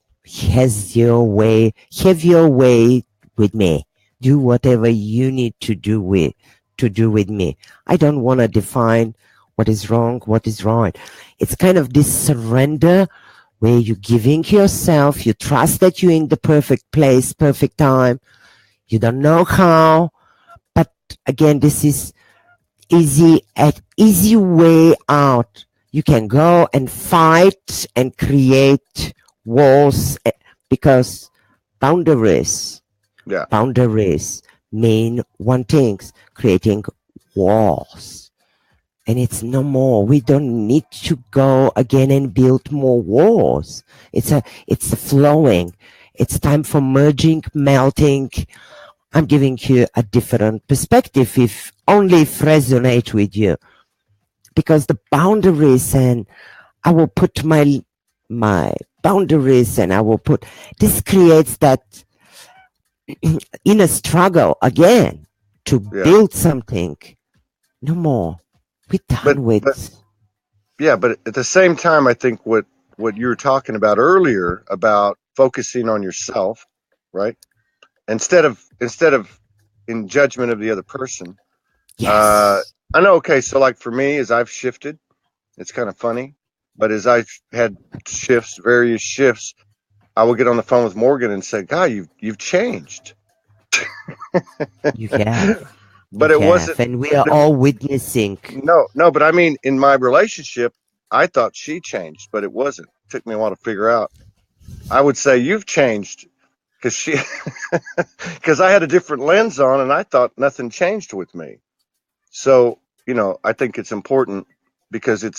has your way, have your way with me. Do whatever you need to do with me. I don't want to define what is wrong, what is right. It's kind of this surrender where you're giving yourself, you trust that you're in the perfect place, perfect time. You don't know how, but again, this is easy way out. You can go and fight and create walls because boundaries Yeah. boundaries mean one thing, creating walls. And it's no more. We don't need to go again and build more walls. It's flowing. It's time for merging, melting. I'm giving you a different perspective if only if resonate with you. Because the boundaries, and I will put my boundaries, and I will put this creates that inner struggle again to Yeah. build something. No more. We're But done with. but at the same time, I think what you were talking about earlier about focusing on yourself, right? Instead of in judgment of the other person. Yes. I know. Okay, so like for me, as I've shifted, it's kind of funny, but as I've had various shifts, I will get on the phone with Morgan and say, "God, you've changed." You have. You But it have. wasn't. And we are all witnessing. No. But I mean, in my relationship, I thought she changed, but it wasn't. It took me a while to figure out. I would say you've changed because she, because I had a different lens on, and I thought nothing changed with me. So, I think it's important because it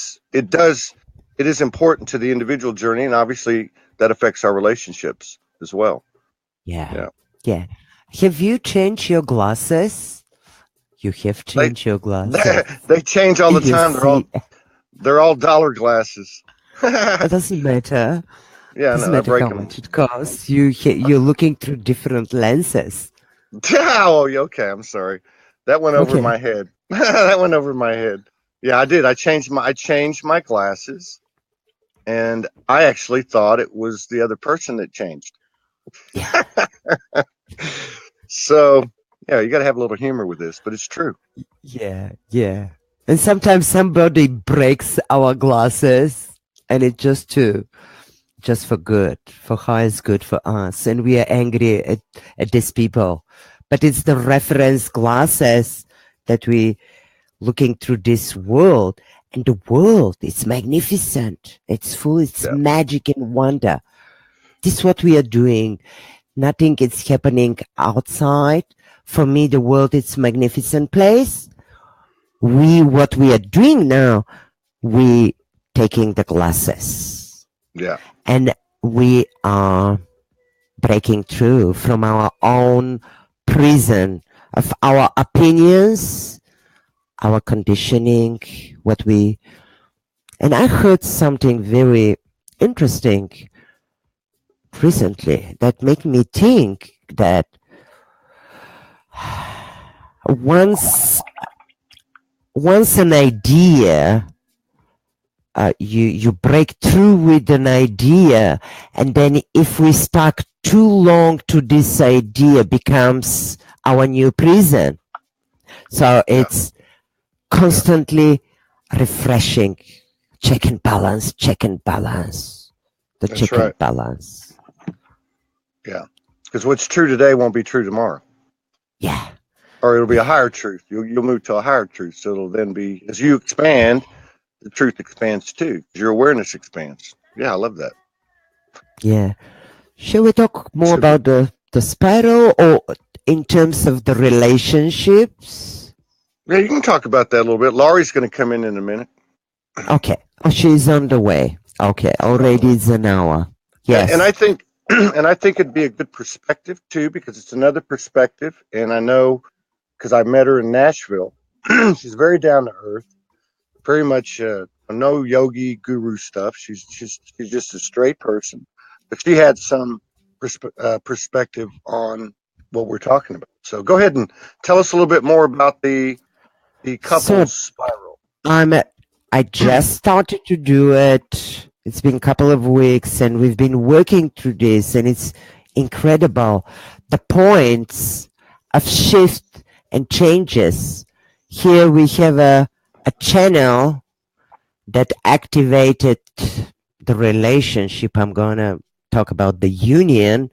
is important to the individual journey, and obviously that affects our relationships as well. Yeah. Yeah. Yeah. Have you changed your glasses? You have They changed your they, glasses. they change all the You time. see, They're all dollar glasses. it Yeah, doesn't matter. Doesn't no, I matter break how them. much it costs. You're looking through different lenses. Oh, yeah, okay. I'm sorry. That went over Okay. my head. That went over my head. Yeah, I did. I changed my glasses, and I actually thought it was the other person that changed. Yeah. So, yeah, you got to have a little humor with this, but it's true. Yeah. Yeah. And sometimes somebody breaks our glasses, and it just for good, for highest good for us. And we are angry at these people. But it's the reference glasses that we looking through this world. And the world is magnificent. It's full, it's Yeah, magic and wonder. This is what we are doing. Nothing is happening outside. For me, the world is a magnificent place. What we are doing now, we taking the glasses. yeah, And we are breaking through from our own prison of our opinions, our conditioning, and I heard something very interesting recently that made me think that once an idea, you break through with an idea, and then if we stuck too long to this idea, becomes our new prison. So yeah. it's constantly refreshing. Check and balance, check and balance. The That's check right. and balance. Yeah. Because what's true today won't be true tomorrow, Yeah. or it'll be a higher truth. You'll move to a higher truth. So it'll then be, as you expand, the truth expands too. Your awareness expands. Yeah, I love that. Yeah. Shall we talk more So good. about the spiral or in terms of the relationships? Yeah, you can talk about that a little bit. Laurie's going to come in a minute. Okay. Oh, she's on the way. Okay. Already it's an hour. Yes. And I think and I think it'd be a good perspective too, because it's another perspective. And I know because I met her in Nashville. She's very down to earth, very much no yogi guru stuff. She's just a straight person, but she had some perspective on what we're talking about. So go ahead and tell us a little bit more about the So couples spiral. I just started to do it. It's been a couple of weeks and we've been working through this and it's incredible. The points of shift and changes. Here we have a channel that activated the relationship. I'm going to talk about the union.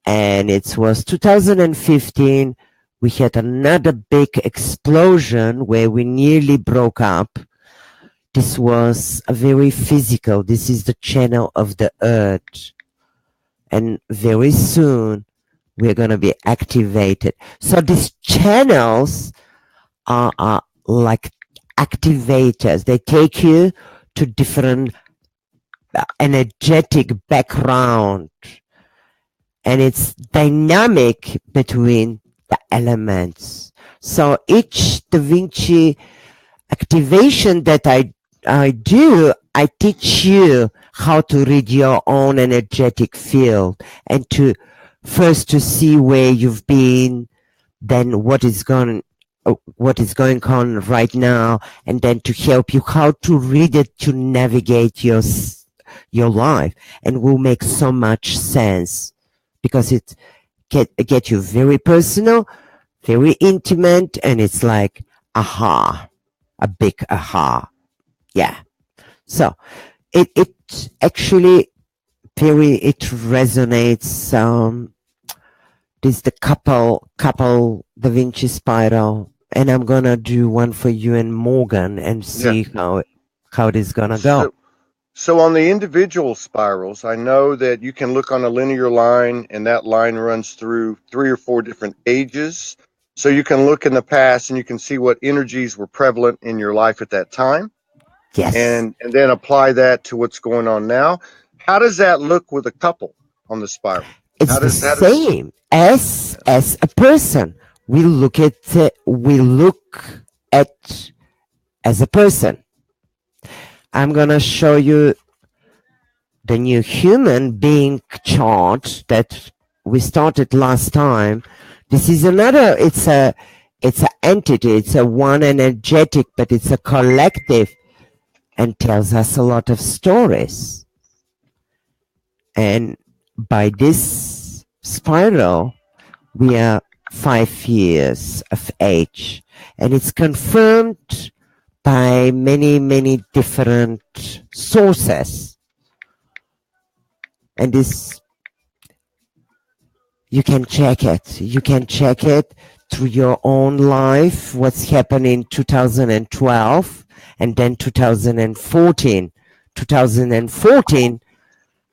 And it was 2015. We had another big explosion where we nearly broke up. This was a very physical. This is the channel of the earth. And very soon we're going to be activated. So these channels are like activators. They take you to different energetic background. And it's dynamic between the elements. So each DaVinci activation that I do, I teach you how to read your own energetic field and to first to see where you've been, then what is going on right now, and then to help you how to read it to navigate your life, and will make so much sense because it get you very personal, very intimate, and it's like aha, a big aha. Yeah. So it actually it resonates. This the couple DaVinci spiral, and I'm gonna do one for you and Morgan and see how it is gonna go. So on the individual spirals, I know that you can look on a linear line and that line runs through 3 or 4 different ages. So you can look in the past and you can see what energies were prevalent in your life at that time. Yes. And then apply that to what's going on now. How does that look with a couple on the spiral? It's the same as a person. We look at as a person. I'm gonna show you the new human being chart that we started last time. This is another. It's an entity. It's a one energetic, but it's a collective, and tells us a lot of stories. And by this spiral, we are 5 years of age, and it's confirmed by many different sources. And this, you can check it. You can check it through your own life, what's happened in 2012 and then 2014. 2014,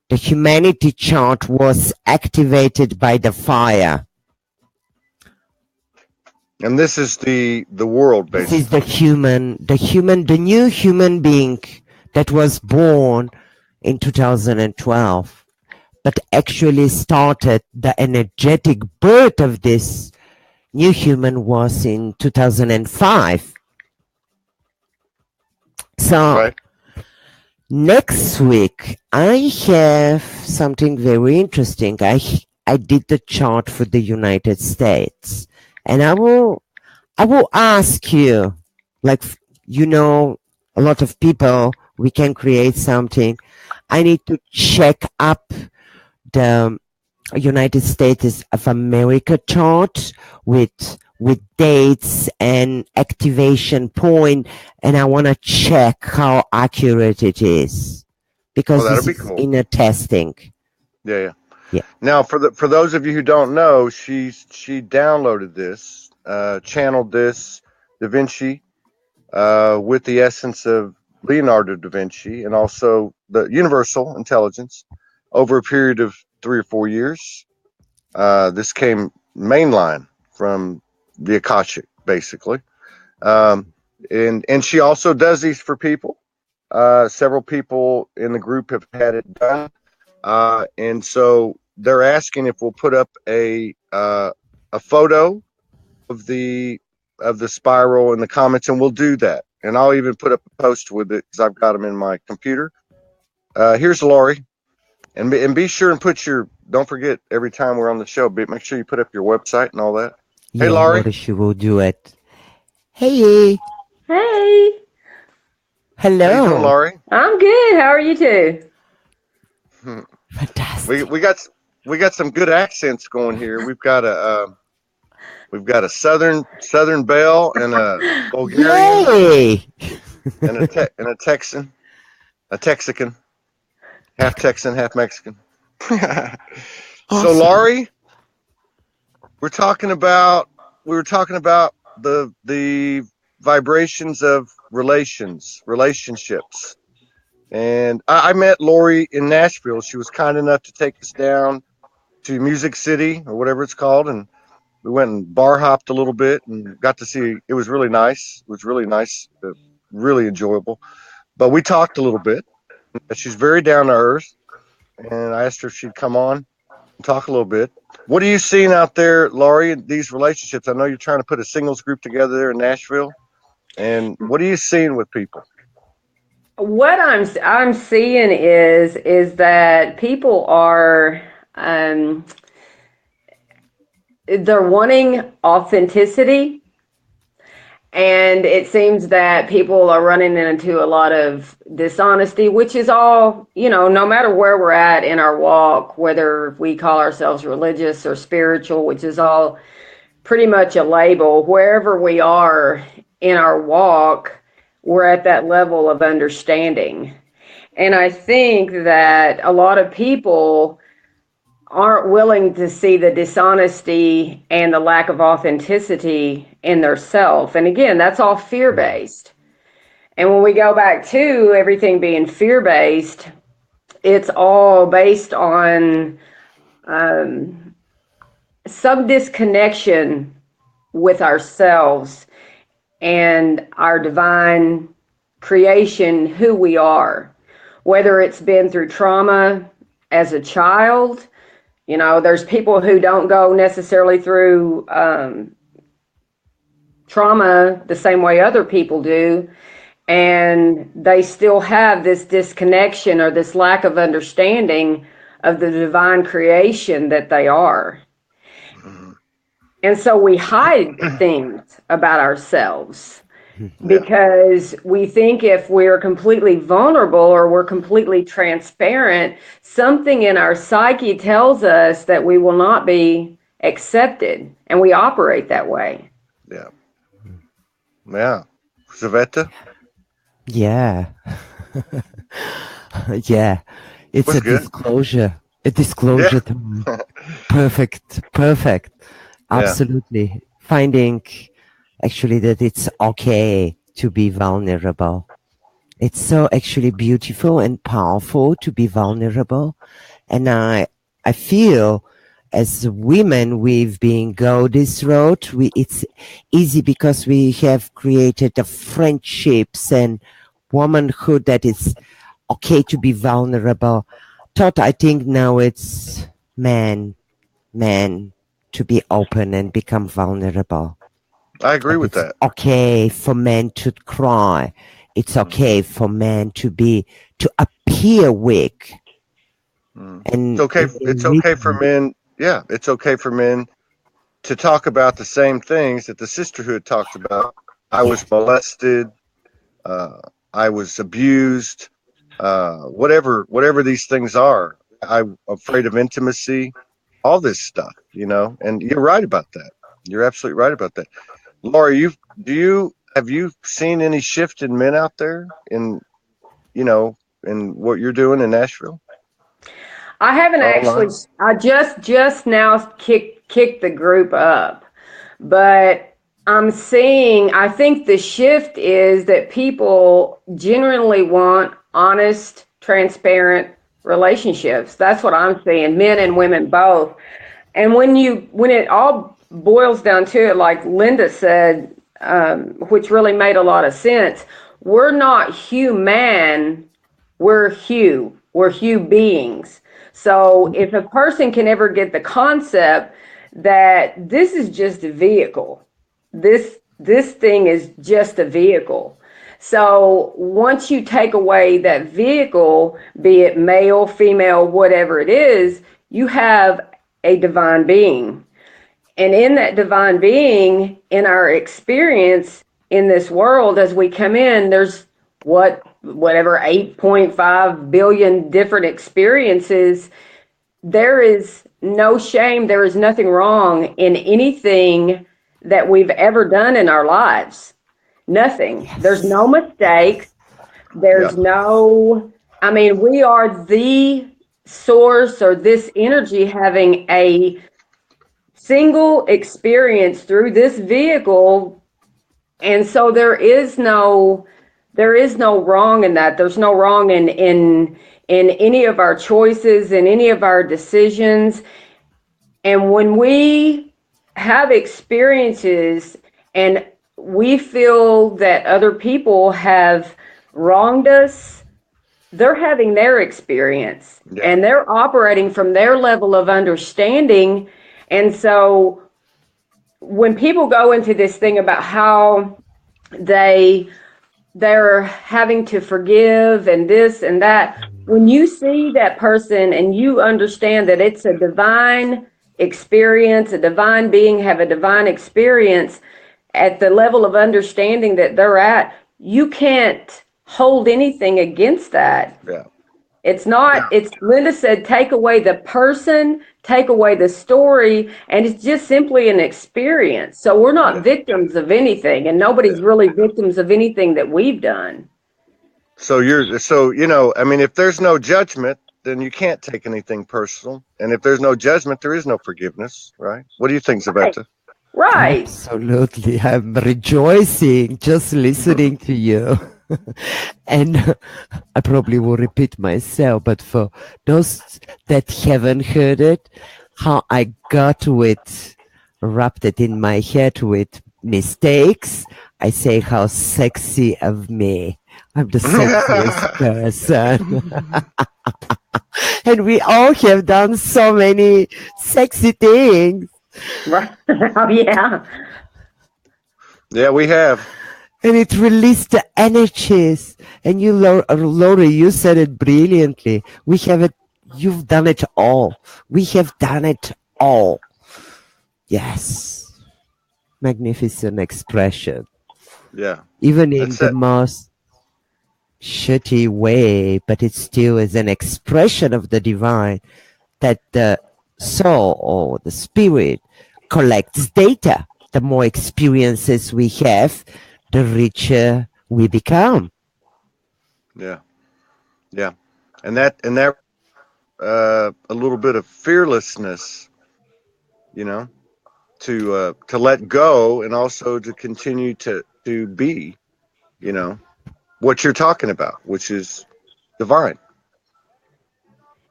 the humanity chart was activated by the fire. And this is the world, basically. This is the new human being that was born in 2012, but actually started the energetic birth of this new human was in 2005. So next week I have something very interesting. I did the chart for the United States, and I will ask you, like, a lot of people, we can create something. I need to check up the United States of America chart with dates and activation point, and I want to check how accurate it is, because this is cool. In a testing. Yeah. Now, for those of you who don't know, she downloaded this, channeled this DaVinci with the essence of Leonardo da Vinci and also the universal intelligence over a period of 3 or 4 years. This came mainline from the Akashic, basically. And she also does these for people. Several people in the group have had it done, and so they're asking if we'll put up a photo of the spiral in the comments, and we'll do that. And I'll even put up a post with it because I've got them in my computer. Here's Lori, and be sure and put your. Don't forget every time we're on the show, make sure you put up your website and all that. Yeah, Hey, Laurie. Mauricio will do it. Hey. Hey. Hello. How you doing, Laurie? I'm good. How are you two? Fantastic. We got some good accents going here. We've got a southern belle and a Bulgarian. Yay! and a Texan, a Texican, half Texan, half Mexican. Awesome. So, Laurie, we were talking about the vibrations of relationships. And I met Lori in Nashville. She was kind enough to take us down to Music City or whatever it's called, and we went and bar hopped a little bit and got to see. It was really nice. Really enjoyable. But we talked a little bit. She's very down to earth, and I asked her if she'd come on and talk a little bit. What are you seeing out there, Laurie, in these relationships? I know you're trying to put a singles group together there in Nashville, and what are you seeing with people? What I'm seeing is that people are they're wanting authenticity, and it seems that people are running into a lot of dishonesty, which is all, no matter where we're at in our walk, whether we call ourselves religious or spiritual, which is all pretty much a label, wherever we are in our walk, we're at that level of understanding. And I think that a lot of people aren't willing to see the dishonesty and the lack of authenticity in their self. And again, that's all fear-based. And when we go back to everything being fear-based, it's all based on some disconnection with ourselves and our divine creation, who we are, whether it's been through trauma as a child. There's people who don't go necessarily through trauma the same way other people do, and they still have this disconnection or this lack of understanding of the divine creation that they are. And so we hide things about ourselves because we think if we're completely vulnerable or we're completely transparent, something in our psyche tells us that we will not be accepted, and we operate that way. Yeah. Saveta? Yeah. Yeah. It's What's a good? disclosure. A disclosure. Yeah. Perfect. Absolutely. Yeah. Finding actually that it's okay to be vulnerable. It's so actually beautiful and powerful to be vulnerable. And I feel as women, we've been go this road. It's easy because we have created the friendships and womanhood that it's okay to be vulnerable. Todd, I think now it's man to be open and become vulnerable. I agree with that. Okay for men to cry. It's okay for men to appear weak. And it's okay for men. Yeah, it's okay for men to talk about the same things that the sisterhood talks about. I was molested. I was abused. Whatever these things are. I'm afraid of intimacy. All this stuff, and you're right about that. You're absolutely right about that. Laura, have you seen any shift in men out there in what you're doing in Nashville? I haven't actually. I just now kicked the group up, but I'm seeing. I think the shift is that people generally want honest, transparent relationships. That's what I'm seeing, men and women both. And when it all boils down to it, like Linda said, which really made a lot of sense. We're not human, we're Hugh beings. So if a person can ever get the concept that this is just a vehicle, this thing is just a vehicle. So once you take away that vehicle, be it male, female, whatever it is, you have a divine being. And in that divine being, in our experience in this world, as we come in, there's whatever 8.5 billion different experiences. There is no shame. There is nothing wrong in anything that we've ever done in our lives. Nothing. Yes. There's no mistakes. There's no, I mean, we are the source, or this energy having a single experience through this vehicle. And so there is no wrong in that. There's no wrong in any of our choices, in any of our decisions. And when we have experiences and we feel that other people have wronged us, they're having their experience, and they're operating from their level of understanding. And so when people go into this thing about how they're having to forgive and this and that, when you see that person and you understand that it's a divine experience, a divine being have a divine experience at the level of understanding that they're at, you can't hold anything against that. Yeah. It's not, it's, Linda said, take away the person, take away the story, and it's just simply an experience. So we're not victims of anything, and nobody's really victims of anything that we've done. So I mean, if there's no judgment, then you can't take anything personal. And if there's no judgment, there is no forgiveness, right? What do you think, Zabetta? Right. Absolutely. I'm rejoicing just listening to you. And I probably will repeat myself, but for those that haven't heard it, how I got wrapped it in my head with mistakes, I say how sexy of me. I'm the sexiest person. And we all have done so many sexy things. Right. Oh, yeah. Yeah, we have. And it released the energies. And you, Laura, you said it brilliantly. You've done it all. We have done it all. Yes. Magnificent expression. Yeah. Even in the most shitty way, but it still is an expression of the divine, that the soul or the spirit collects data. The more experiences we have, the richer we become. Yeah. Yeah. And that a little bit of fearlessness, to let go, and also to continue to be, what you're talking about, which is divine.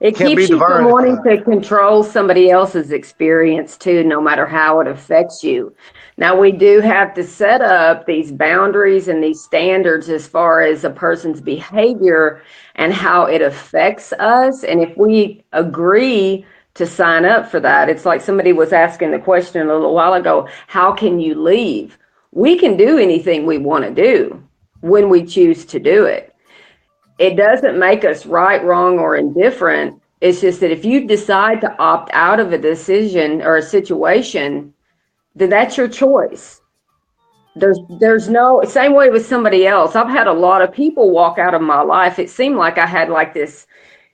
It keeps you from wanting to control somebody else's experience too, no matter how it affects you. Now, we do have to set up these boundaries and these standards as far as a person's behavior and how it affects us. And if we agree to sign up for that, it's like somebody was asking the question a little while ago, how can you leave? We can do anything we want to do when we choose to do it. It doesn't make us right, wrong, or indifferent. It's just that if you decide to opt out of a decision or a situation, then that's your choice. There's no, same way with somebody else. I've had a lot of people walk out of my life. It seemed like I had like this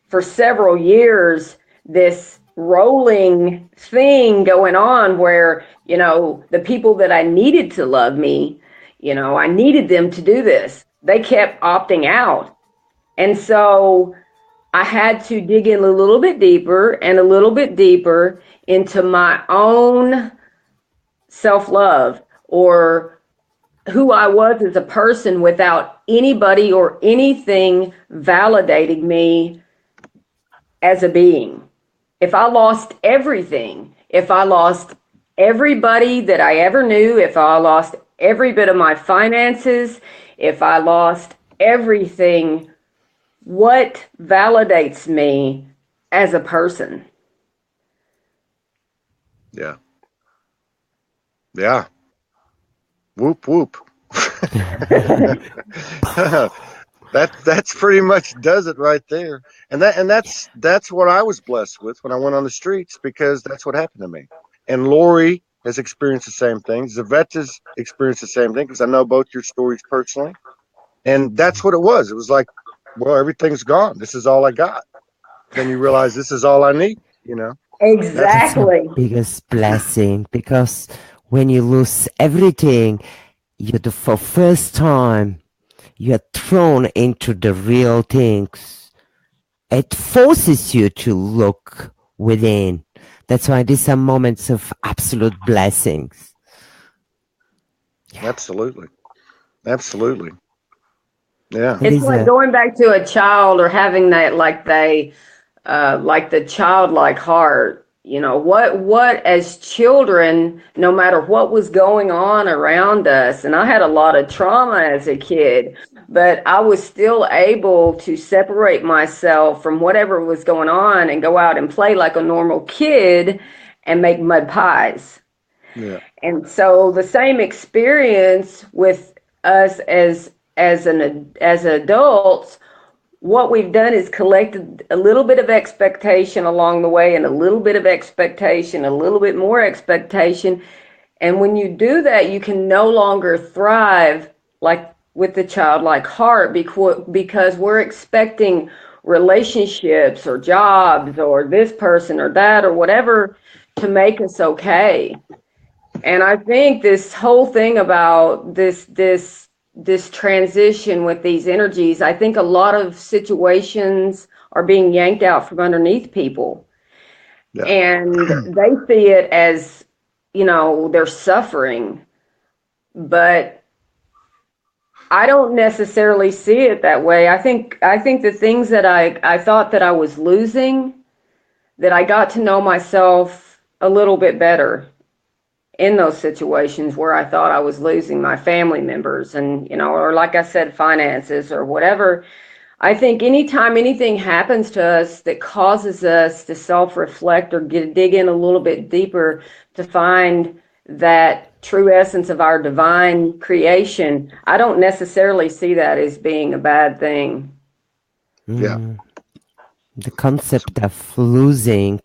for several years, this rolling thing going on where, the people that I needed to love me, I needed them to do this. They kept opting out. And so I had to dig in a little bit deeper and a little bit deeper into my own self-love, or who I was as a person, without anybody or anything validating me as a being. If I lost everything, if I lost everybody that I ever knew, if I lost every bit of my finances, if I lost everything, what validates me as a person? Yeah. Yeah. Whoop whoop. That's pretty much does it right there. And that's what I was blessed with when I went on the streets, because that's what happened to me. And Lori has experienced the same thing. Zavetta's experienced the same thing, because I know both your stories personally. And that's what it was. It was like, well, everything's gone. This is all I got. Then you realize this is all I need, you know. That's That's the Exactly. biggest blessing, because when you lose everything, you the for first time you are thrown into the real things. It forces you to look within. That's why these are moments of absolute blessings. absolutely. Absolutely. Yeah. It It's is like a going back to a child or having that, like the childlike heart. You know, what as children, no matter what was going on around us, and I had a lot of trauma as a kid, but I was still able to separate myself from whatever was going on and go out and play like a normal kid and make mud pies. Yeah. And so the same experience with us as adults, what we've done is collected a little bit of expectation along the way, and a little bit of expectation, a little bit more expectation. And when you do that, you can no longer thrive like with the childlike heart, because we're expecting relationships or jobs or this person or that or whatever to make us okay. And I think this whole thing about this transition with these energies, I think a lot of situations are being yanked out from underneath people, Yeah. and they see it as, they're suffering, but I don't necessarily see it that way. I think the things that I thought that I was losing, that I got to know myself a little bit better in those situations where I thought I was losing my family members, and, or like I said, finances or whatever. I think anytime anything happens to us that causes us to self-reflect or dig in a little bit deeper to find that true essence of our divine creation, I don't necessarily see that as being a bad thing. Yeah. the concept of losing.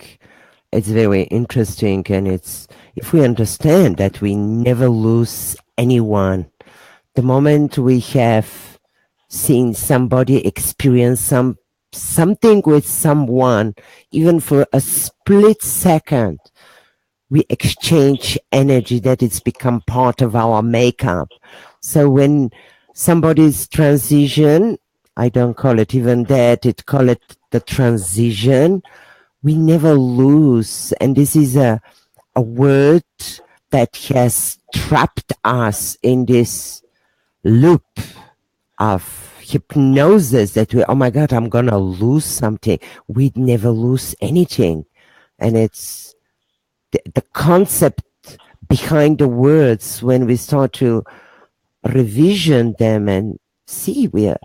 It's very interesting, and it's if we understand that we never lose anyone. The moment we have seen somebody experience something with someone, even for a split second, we exchange energy that it's become part of our makeup. So when somebody's transition, I don't call it even that, it call it the transition, we never lose. And this is a word that has trapped us in this loop of hypnosis that we, oh my God, I'm going to lose something. We'd never lose anything. And it's the concept behind the words when we start to revision them and see we're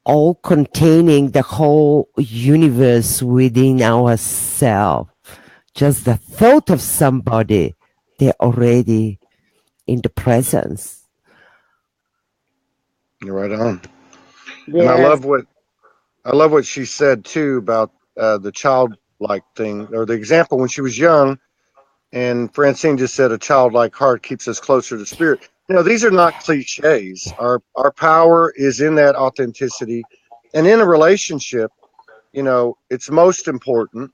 all containing the whole universe within ourselves. Just the thought of somebody, they're already in the presence. You're right on. And Yes. I love what she said too about the childlike thing, or the example when she was young. And Francine just said, "A childlike heart keeps us closer to spirit." You know, these are not cliches. Our power is in that authenticity, and in a relationship, you know, it's most important.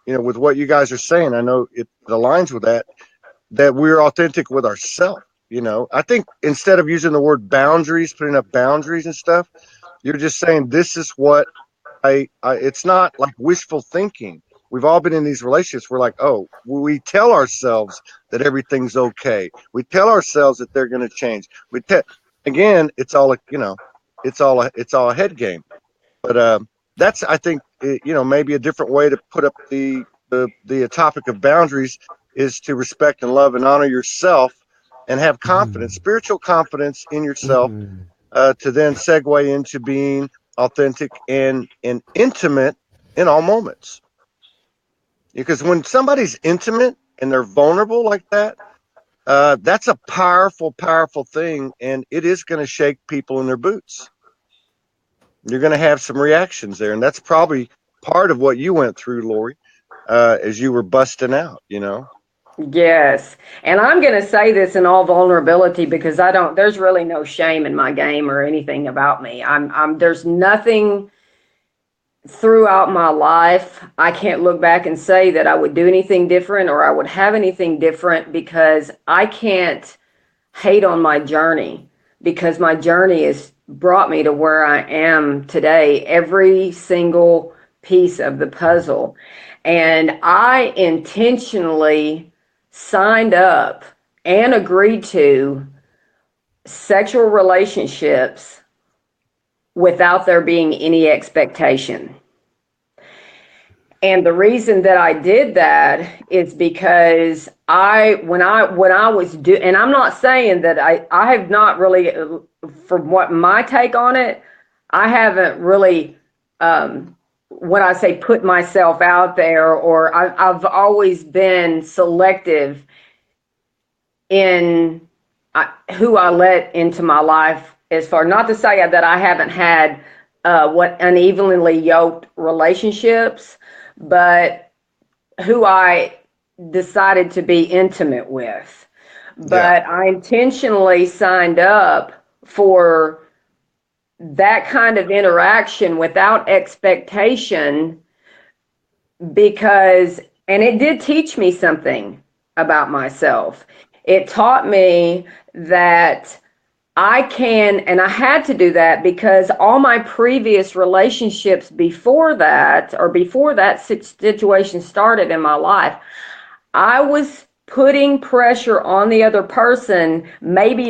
You know, with what you guys are saying, I know it aligns with that. That we're authentic with ourselves. You know, I think instead of using the word boundaries, putting up boundaries and stuff, you're just saying this is what it's not like wishful thinking. We've all been in these relationships. We're like, oh, we tell ourselves that everything's okay. We tell ourselves that they're going to change. Again, it's all it's all a head game. But that's I think maybe a different way to put up the topic of boundaries is to respect and love and honor yourself, and have confidence, spiritual confidence in yourself, to then segue into being authentic and intimate in all moments. Because when somebody's intimate and they're vulnerable like that, that's a powerful, powerful thing, and it is going to shake people in their boots. You're going to have some reactions there, and that's probably part of what you went through, Lori, as you were busting out, you know? Yes. And I'm going to say this in all vulnerability because there's really no shame in my game or anything about me. There's nothing throughout my life. I can't look back and say that I would do anything different or I would have anything different, because I can't hate on my journey, because my journey has brought me to where I am today, every single piece of the puzzle. And I intentionally signed up and agreed to sexual relationships without there being any expectation. And the reason that I did that is because when I was and I'm not saying that I have not really, from what my take on it, I haven't really, when I say put myself out there, or I've always been selective in who I let into my life, as far, not to say that I haven't had what unevenly yoked relationships, but who I decided to be intimate with. But yeah. I intentionally signed up for that kind of interaction without expectation, because, and it did teach me something about myself. It taught me that I can, and I had to do that because all my previous relationships before that situation started in my life, I was putting pressure on the other person. Maybe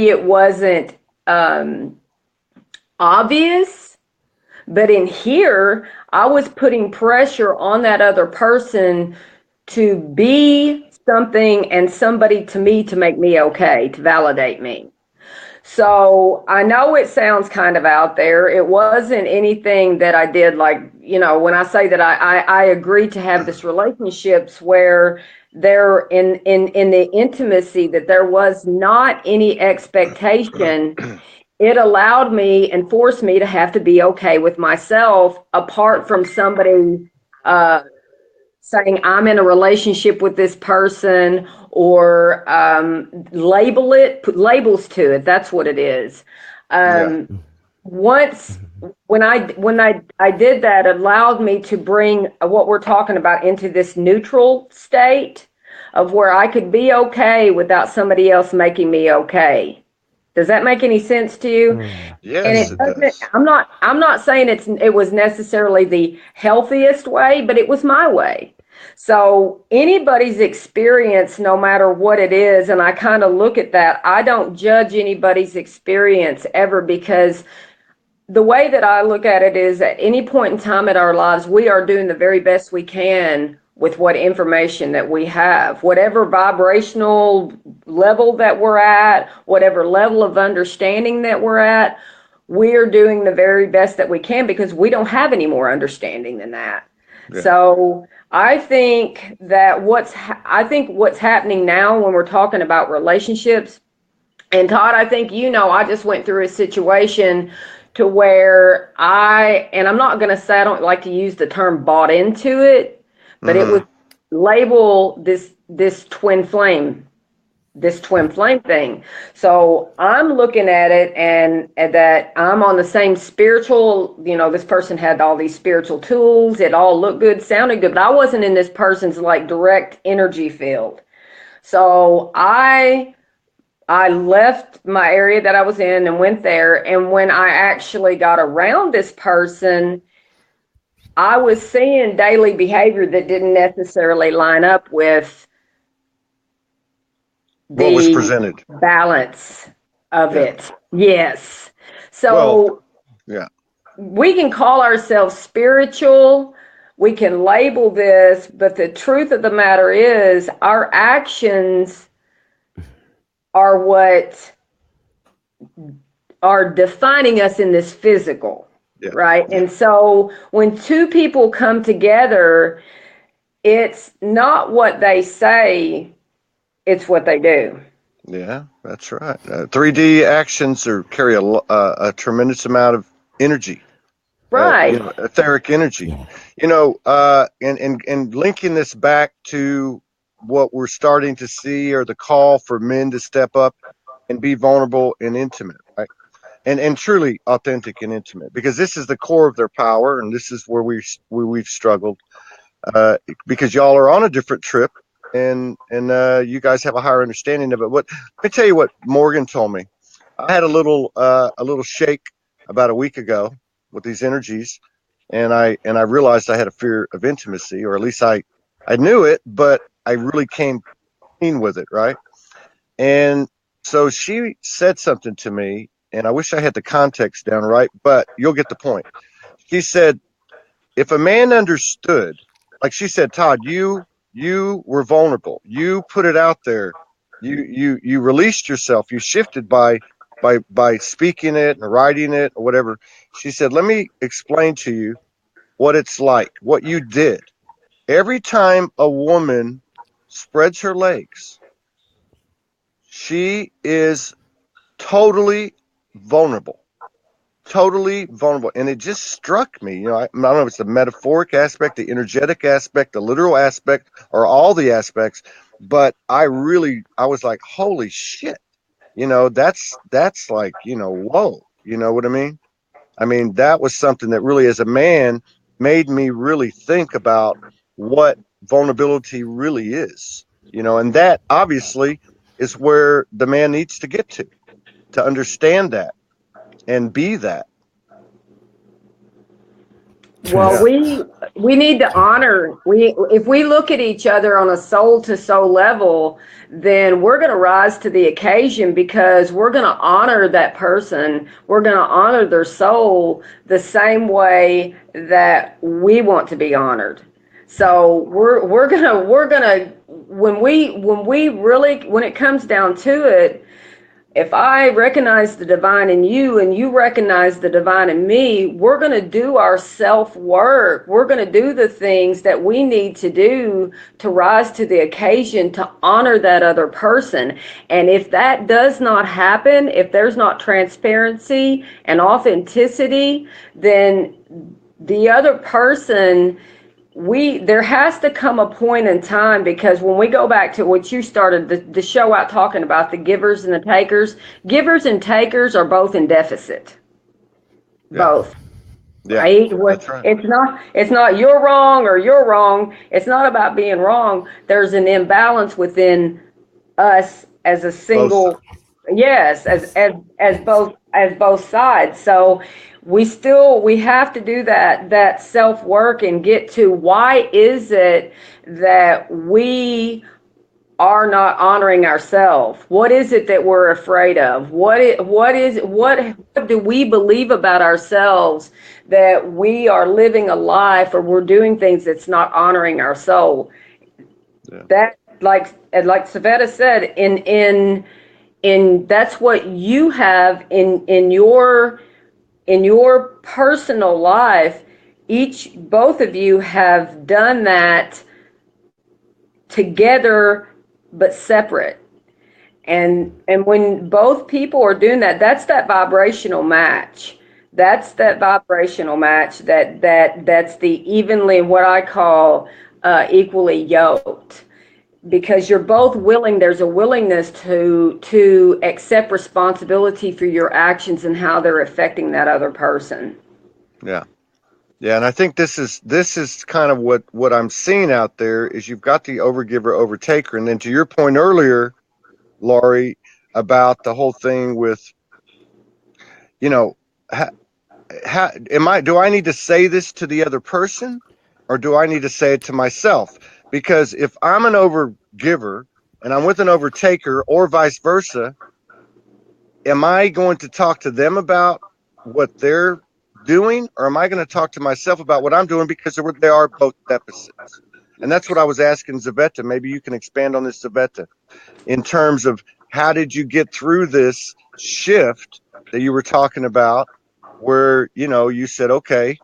it wasn't obvious, but in here, I was putting pressure on that other person to be something and somebody to me to make me okay, to validate me. So I know it sounds kind of out there. It wasn't anything that I did, like, when I say that I agreed to have this relationships where there in the intimacy, that there was not any expectation. It allowed me and forced me to have to be okay with myself, apart from somebody saying I'm in a relationship with this person, or put labels to it. That's what it is. Once when I did that, it allowed me to bring what we're talking about into this neutral state of where I could be okay without somebody else making me okay. Does that make any sense to you? Yes, and it does. I'm not saying it was necessarily the healthiest way, but it was my way. So anybody's experience, no matter what it is, and I kind of look at that, I don't judge anybody's experience ever, because the way that I look at it is, at any point in time in our lives, we are doing the very best we can with what information that we have, whatever vibrational level that we're at, whatever level of understanding that we're at, we're doing the very best that we can, because we don't have any more understanding than that. Yeah. So I think that what's happening now when we're talking about relationships, and Todd, I think I just went through a situation to where I'm not going to say, I don't like to use the term bought into it, but it was label this twin flame thing. So I'm looking at it, and that I'm on the same spiritual, this person had all these spiritual tools. It all looked good, sounded good, but I wasn't in this person's like direct energy field. So I left my area that I was in and went there. And when I actually got around this person, I was seeing daily behavior that didn't necessarily line up with what was presented, balance of it. Yes. So we can call ourselves spiritual. We can label this, but the truth of the matter is our actions are what are defining us in this physical, right? And so when two people come together, it's not what they say, it's what they do. Yeah, that's right. 3D actions carry a tremendous amount of energy, Right. etheric energy. And linking this back to what we're starting to see, or the call for men to step up and be vulnerable and intimate, right? And truly authentic and intimate, because this is the core of their power, and this is where we've struggled, because y'all are on a different trip, and you guys have a higher understanding of it. Let me tell you what Morgan told me. I had a little shake about a week ago with these energies, and I realized I had a fear of intimacy, or at least I knew it, but I really came clean with it, right? And so she said something to me, and I wish I had the context down right, but you'll get the point. She said, if a man understood, like she said, Todd, you were vulnerable. You put it out there. You released yourself. You shifted by speaking it and writing it or whatever. She said, let me explain to you what it's like, what you did. Every time a woman spreads her legs, she is totally vulnerable. Totally vulnerable. And it just struck me, I don't know if it's the metaphoric aspect, the energetic aspect, the literal aspect, or all the aspects, but I was like, holy shit, that's like, whoa, you know what I mean? I mean, that was something that really, as a man, made me really think about what vulnerability really is, and that obviously is where the man needs to get to understand that and be that. Well, Trust. we need to honor, we if we look at each other on a soul to soul level, then we're going to rise to the occasion, because we're going to honor that person. We're going to honor their soul the same way that we want to be honored. So we're gonna when it comes down to it, if I recognize the divine in you and you recognize the divine in me, we're going to do our self work. We're going to do the things that we need to do to rise to the occasion to honor that other person. And if that does not happen, if there's not transparency and authenticity, then the other person, there has to come a point in time, because when we go back to what you started the show out talking about, the givers and the givers and takers are both in deficit. Both. Yeah, Right? that's right. It's not you're wrong or you're wrong. It's not about being wrong. There's an imbalance within us as a Both. single, yes, as both sides. So we have to do that self work and get to, why is it that we are not honoring ourselves? What is it that we're afraid of? What do we believe about ourselves, that we are living a life, or we're doing things that's not honoring our soul? Yeah. That, like Savetta said, in that's what you have in your personal life. Both of you have done that together but separate. And when both people are doing that, that's that vibrational match. That's that vibrational match that's the evenly, what I call, equally yoked, because you're both willing. There's a willingness to accept responsibility for your actions and how they're affecting that other person. Yeah. Yeah, and I think this is kind of what I'm seeing out there is you've got the overgiver overtaker, and then to your point earlier, Laurie, about the whole thing with, you know, how, do I need to say this to the other person, or do I need to say it to myself? Because if I'm an overgiver and I'm with an overtaker, or vice versa, am I going to talk to them about what they're doing, or am I going to talk to myself about what I'm doing, because they are both deficits? And that's what I was asking Zavetta. Maybe you can expand on this, Zavetta, in terms of how did you get through this shift that you were talking about, where you said, okay,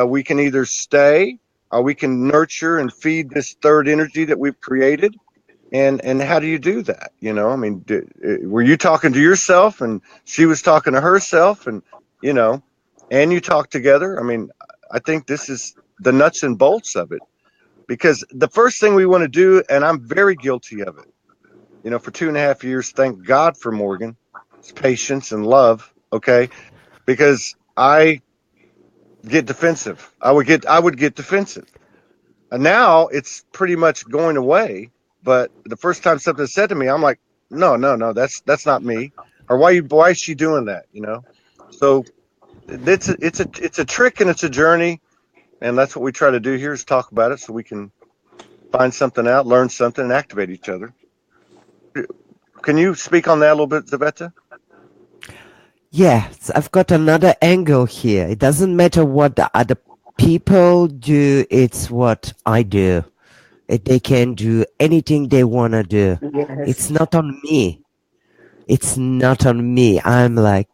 we can either stay or we can nurture and feed this third energy that we've created. And how do you do that? I mean, were you talking to yourself and she was talking to herself, and you know, and you talked together? I mean, I think this is the nuts and bolts of it, because the first thing we want to do, and I'm very guilty of it, for 2.5 years, thank God for Morgan, it's patience and love, okay? Because I get defensive. I would get defensive. And now it's pretty much going away. But the first time something's said to me, I'm like, no, no, no, that's not me. Or why is she doing that? So it's a trick, and it's a journey, and that's what we try to do here, is talk about it so we can find something out, learn something, and activate each other. Can you speak on that a little bit, Zaveta? Yeah, I've got another angle here. It doesn't matter what the other people do, it's what I do. They can do anything they want to do. Yes. It's not on me. It's not on me. I'm like,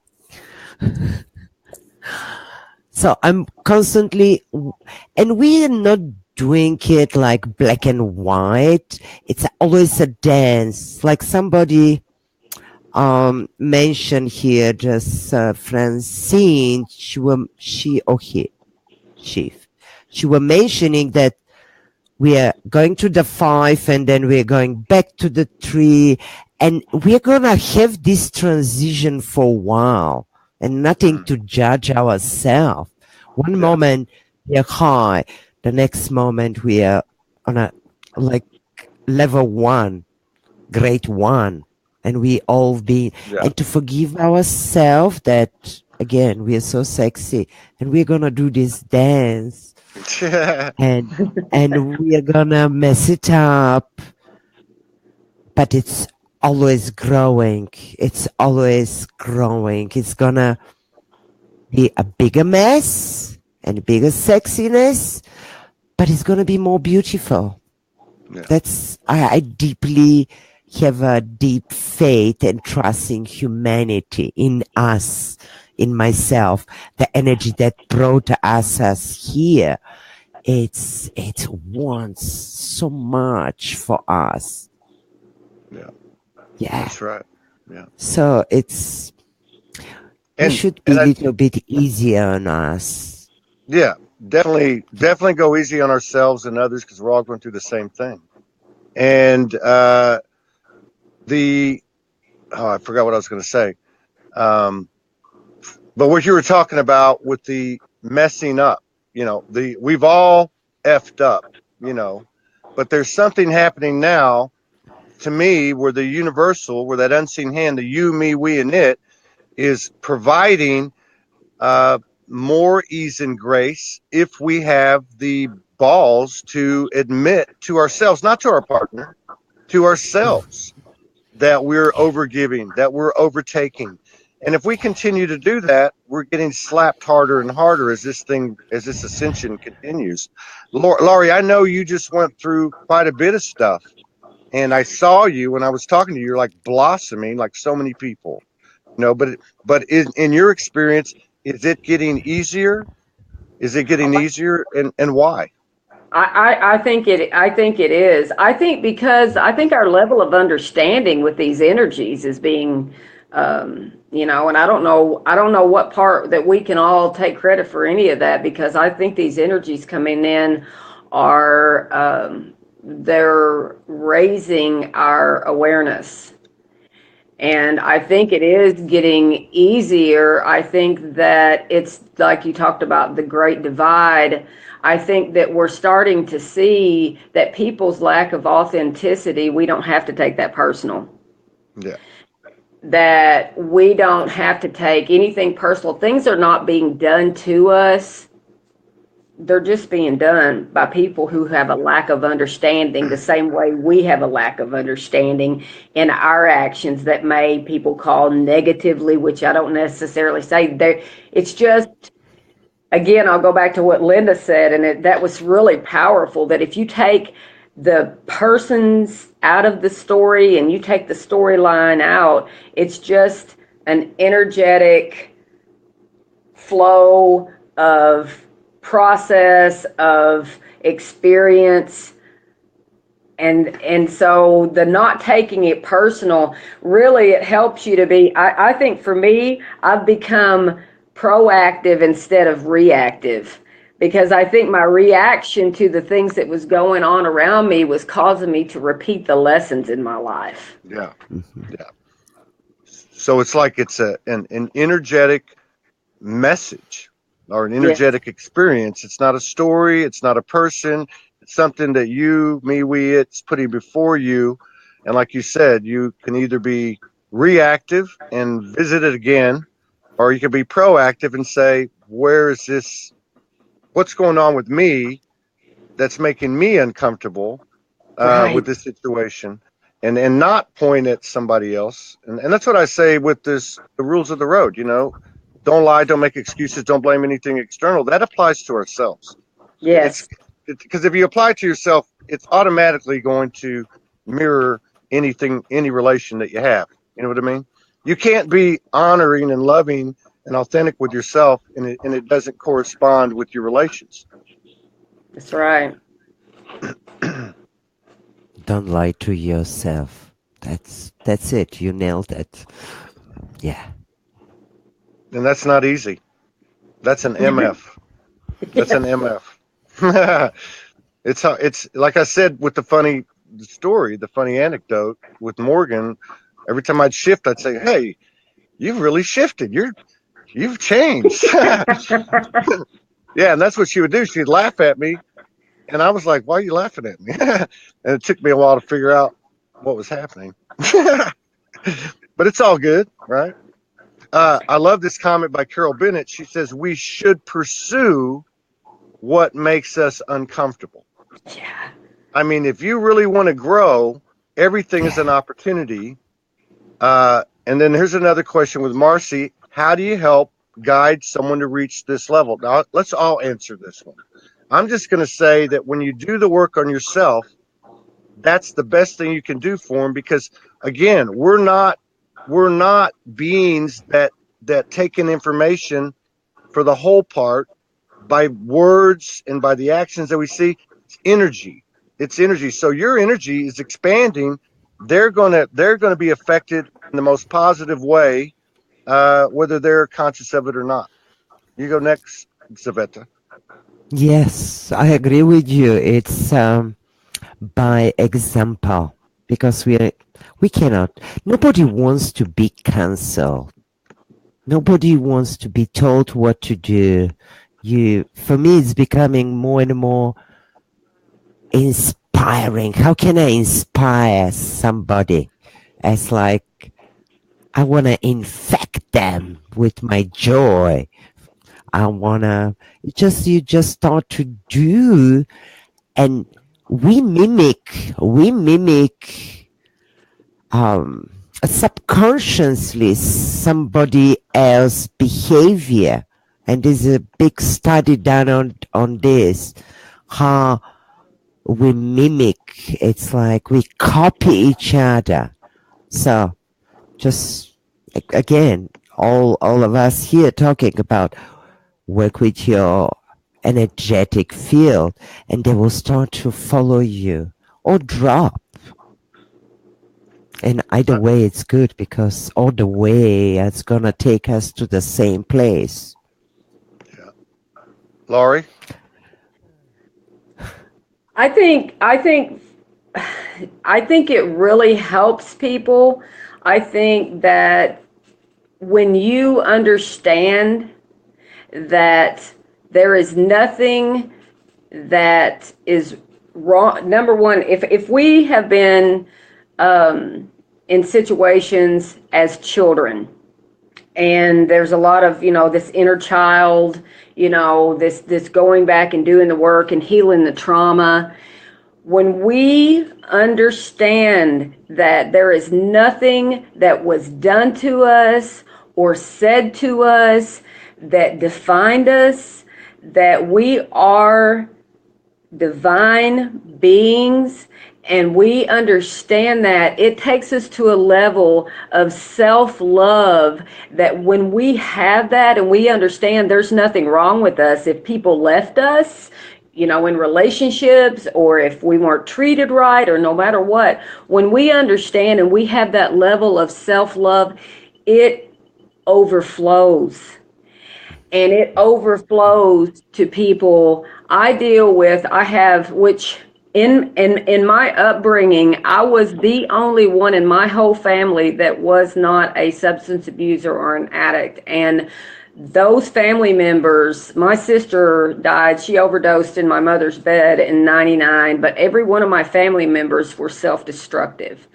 so I'm constantly, and we are not doing it like black and white. It's always a dance. Like somebody mentioned here, just Francine, she were mentioning that we are going to the 5 and then we're going back to the 3, and we're gonna have this transition for a while, and nothing to judge ourselves. One moment we're high, the next moment we are on a like level 1, grade 1, and we all be, and to forgive ourselves that again we are so sexy and we're gonna do this dance and we are gonna mess it up, but it's always growing. It's always growing. It's gonna be a bigger mess and bigger sexiness, but it's gonna be more beautiful. That's I deeply have a deep faith and trust in humanity, in us, in myself, the energy that brought us here. It wants so much for us. Yeah. That's right. Yeah. So we should be a little bit easier on us. Yeah, definitely go easy on ourselves and others, because we're all going through the same thing. And I forgot what I was going to say. But what you were talking about with the messing up, we've all effed up, but there's something happening now, to me, where the universal, where that unseen hand, the you, me, we, and it, is providing more ease and grace if we have the balls to admit to ourselves, not to our partner, to ourselves, that we're overgiving, that we're overtaking. And if we continue to do that, we're getting slapped harder and harder as this ascension continues. Laurie, I know you just went through quite a bit of stuff, and I saw you when I was talking to you, you're like blossoming like so many people, but in your experience, is it getting easier? Is it getting easier, and why? I think it is. I think because I think our level of understanding with these energies is being, and I don't know what part that we can all take credit for any of that, because I think these energies coming in are, they're raising our awareness. And I think it is getting easier. I think that it's like you talked about the great divide. I think that we're starting to see that people's lack of authenticity, we don't have to take that personal. Yeah. That we don't have to take anything personal. Things are not being done to us. They're just being done by people who have a lack of understanding, the same way we have a lack of understanding in our actions that may people call negatively, which I don't necessarily say. It's just, again, I'll go back to what Linda said, and that was really powerful, that if you take the person's out of the story and you take the storyline out, it's just an energetic flow of process, of experience. And so the not taking it personal, really, it helps you to be, I think for me, I've become proactive instead of reactive, because I think my reaction to the things that was going on around me was causing me to repeat the lessons in my life. Yeah. Mhm. Yeah. So it's like it's an energetic message or an Yes. energetic experience. It's not a story. It's not a person. It's something that you, me, we, it's putting before you. And like you said, you can either be reactive and visit it again, or you can be proactive and say, where is this? What's going on with me that's making me uncomfortable with Right. this situation? And not point at somebody else. And that's what I say with the rules of the road, don't lie, don't make excuses, don't blame anything external. That applies to ourselves. It's Yes. because if you apply to yourself, it's automatically going to mirror anything, any relation that you have. You know what I mean? You can't be honoring and loving and authentic with yourself, and it doesn't correspond with your relations. That's right. Don't lie to yourself. That's it. You nailed it. Yeah. And that's not easy. That's an MF. That's an Yes. MF. It's like I said with the story, the funny anecdote with Morgan. Every time I'd shift, I'd say, "Hey, you've really shifted. You've changed." Yeah, and that's what she would do. She'd laugh at me, and I was like, "Why are you laughing at me?" And it took me a while to figure out what was happening. But it's all good, right? I love this comment by Carol Bennett. She says we should pursue what makes us uncomfortable. Yeah. I mean, if you really want to grow, everything is Yeah. an opportunity. And then here's another question with Marcy. How do you help guide someone to reach this level? Now, let's all answer this one. I'm just going to say that when you do the work on yourself, that's the best thing you can do for them because, again, we're not beings that take in information for the whole part by words and by the actions that we see. It's energy. It's energy. So your energy is expanding. They're gonna be affected in the most positive way, whether they're conscious of it or not. You go next, Zavetta. Yes, I agree with you. It's by example because we cannot. Nobody wants to be cancelled. Nobody wants to be told what to do. For me, it's becoming more and more inspiring. How can I inspire somebody? It's like I want to infect them with my joy. I want to you just start to do, and we mimic subconsciously somebody else's behavior. And there's a big study done on this, how we mimic. It's like we copy each other. So just again, all of us here talking about work with your energetic field, and they will start to follow you or drop. And either Uh, way, it's good because all the way it's gonna take us to the same place. yeah. Laurie. I think I think it really helps people. I think that when you understand that there is nothing that is wrong. Number one, if we have been in situations as children, and there's a lot of this inner child, this going back and doing the work and healing the trauma. When we understand that there is nothing that was done to us or said to us that defined us, that we are divine beings, and we understand that, it takes us to a level of self-love that when we have that and we understand there's nothing wrong with us if people left us, in relationships, or if we weren't treated right, or no matter what, when we understand and we have that level of self-love, it overflows, and it overflows to people I deal with. I have, which in my upbringing, I was the only one in my whole family that was not a substance abuser or an addict. And those family members, my sister died, she overdosed in my mother's bed in 99, but every one of my family members were self-destructive.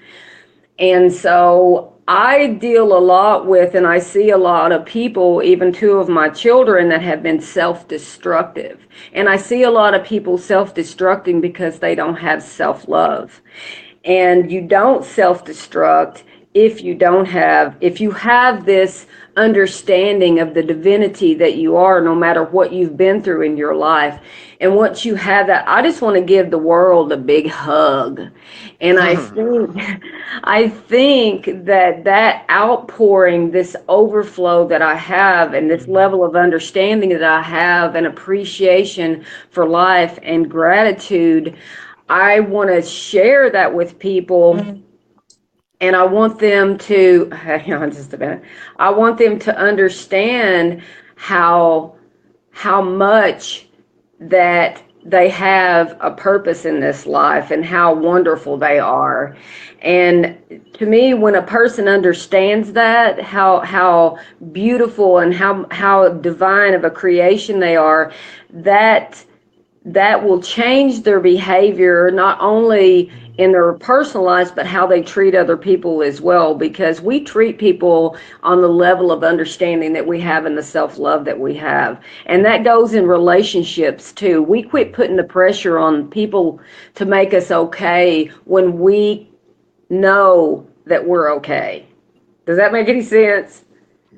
And so I deal a lot with, and I see a lot of people, even two of my children, that have been self-destructive. And I see a lot of people self-destructing because they don't have self-love. And you don't self-destruct if you have this understanding of the divinity that you are, no matter what you've been through in your life. And once you have that, I just want to give the world a big hug. And I think that outpouring, this overflow that I have, and this level of understanding that I have, and appreciation for life and gratitude, I want to share that with people. And I want them to, hang on just a minute. I want them to understand how much that they have a purpose in this life and how wonderful they are. And to me, when a person understands that, how beautiful and how divine of a creation they are, that will change their behavior, not only in their personal lives, but how they treat other people as well, because we treat people on the level of understanding that we have and the self-love that we have. And that goes in relationships too. We quit putting the pressure on people to make us okay when we know that we're okay. Does that make any sense?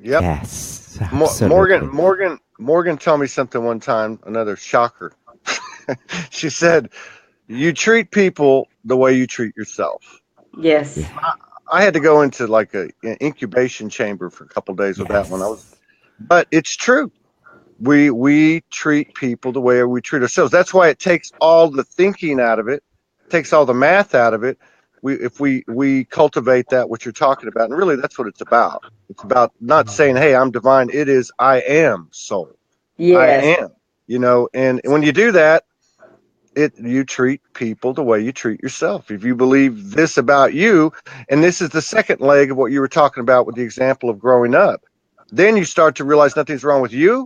Yep. Yes, absolutely. Morgan told me something one time, another shocker. She said, "You treat people the way you treat yourself." Yes. Yeah. I had to go into like an incubation chamber for a couple of days with that one. Yes. But it's true. We treat people the way we treat ourselves. That's why it takes all the thinking out of it, takes all the math out of it. If we cultivate that what you're talking about, and really that's what it's about. It's about not saying, "Hey, I'm divine." It is, "I am soul. I Yes. am." And when you do that, you treat people the way you treat yourself. If you believe this about you, and this is the second leg of what you were talking about with the example of growing up, then you start to realize nothing's wrong with you,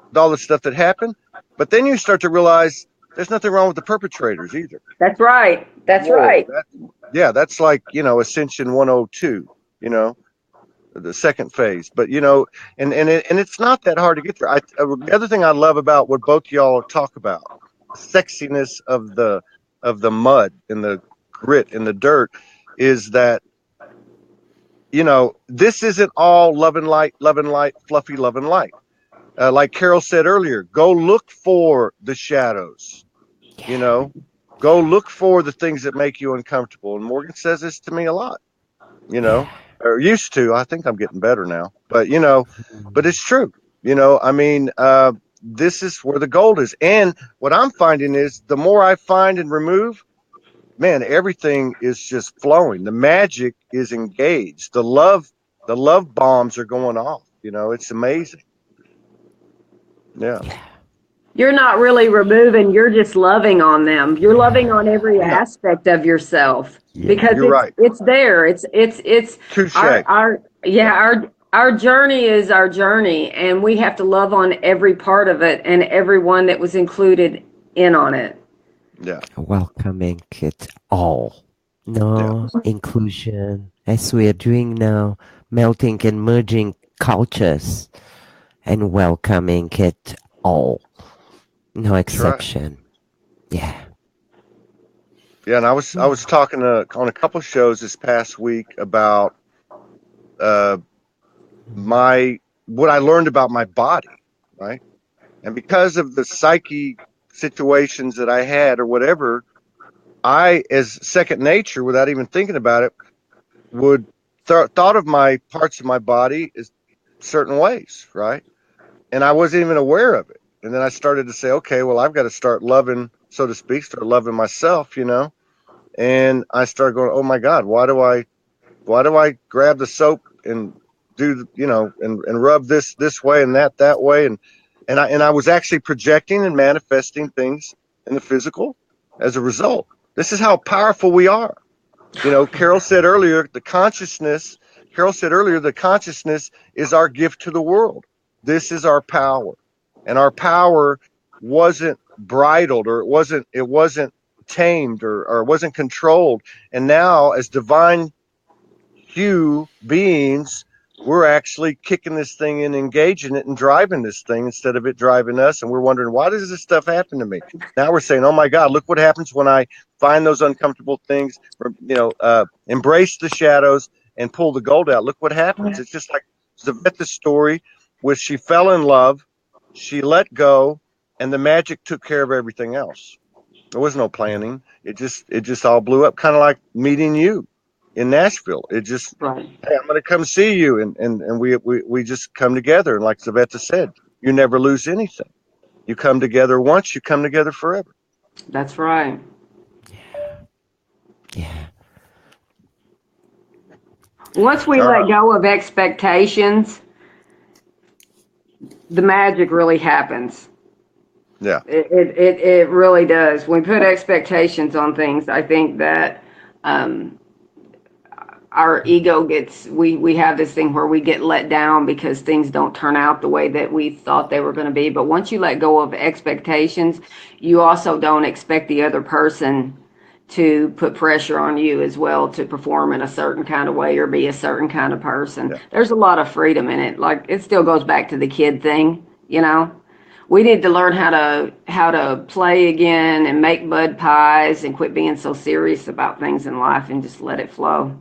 with all the stuff that happened. But then you start to realize there's nothing wrong with the perpetrators either. That's right. That's Whoa, right. that's like Ascension 102. You know, the second phase. But and it's not that hard to get there. The other thing I love about what both y'all talk about, the sexiness of the mud and the grit and the dirt, is that this isn't all love and light, fluffy love and light. Like Carol said earlier, go look for the shadows. You Yeah. know, go look for the things that make you uncomfortable. And Morgan says this to me a lot. You know, Yeah. or used to. I think I'm getting better now, but it's true. I mean, this is where the gold is. And what I'm finding is the more I find and remove, man, everything is just flowing. The magic is engaged. The love bombs are going off. It's amazing. Yeah. Yeah. You're not really removing, you're just loving on them. You're loving on every Yeah. aspect of yourself Yeah. because You're right. it's there. It's Touche. our yeah, Yeah. our journey is our journey, and we have to love on every part of it and everyone that was included in on it. Yeah. Welcoming it all. Yeah. No inclusion, as we are doing now, melting and merging cultures and welcoming it all. No That's right. exception. Yeah. Yeah. And I was talking on a couple shows this past week about uh, my what I learned about my body, right? And because of the situations that I had or whatever, I, as second nature, without even thinking about it, would thought of my parts of my body as certain ways, right? And I wasn't even aware of it. And then I started to say, okay, well, I've got to start loving, so to speak, start loving myself, And I started going, oh my God, why do I grab the soap and do, and rub this way and that way, and I was actually projecting and manifesting things in the physical as a result. This is how powerful we are. Carol said earlier, the consciousness is our gift to the world. This is our power. And our power wasn't bridled, or it wasn't tamed, or it wasn't controlled. And now, as divine hue beings, we're actually kicking this thing and engaging it and driving this thing instead of it driving us. And we're wondering, why does this stuff happen to me? Now we're saying, oh my God, look what happens when I find those uncomfortable things, embrace the shadows and pull the gold out. Look what happens. It's just like Zavetta's story, where she fell in love, she let go, and the magic took care of everything else. There was no planning. It just all blew up, kind of like meeting you in Nashville. It just, Right. hey, I'm going to come see you, and we just come together. And like Zavetta said, you never lose anything. You come together once, you come together forever. That's right. Yeah. Once we let go of expectations, the magic really happens. Yeah. It really does. When we put expectations on things, I think that our ego we have this thing where we get let down because things don't turn out the way that we thought they were going to be. But once you let go of expectations, you also don't expect the other person to put pressure on you as well to perform in a certain kind of way or be a certain kind of person. Yeah. There's a lot of freedom in it. Like, it still goes back to the kid thing, We need to learn how to play again and make mud pies and quit being so serious about things in life and just let it flow.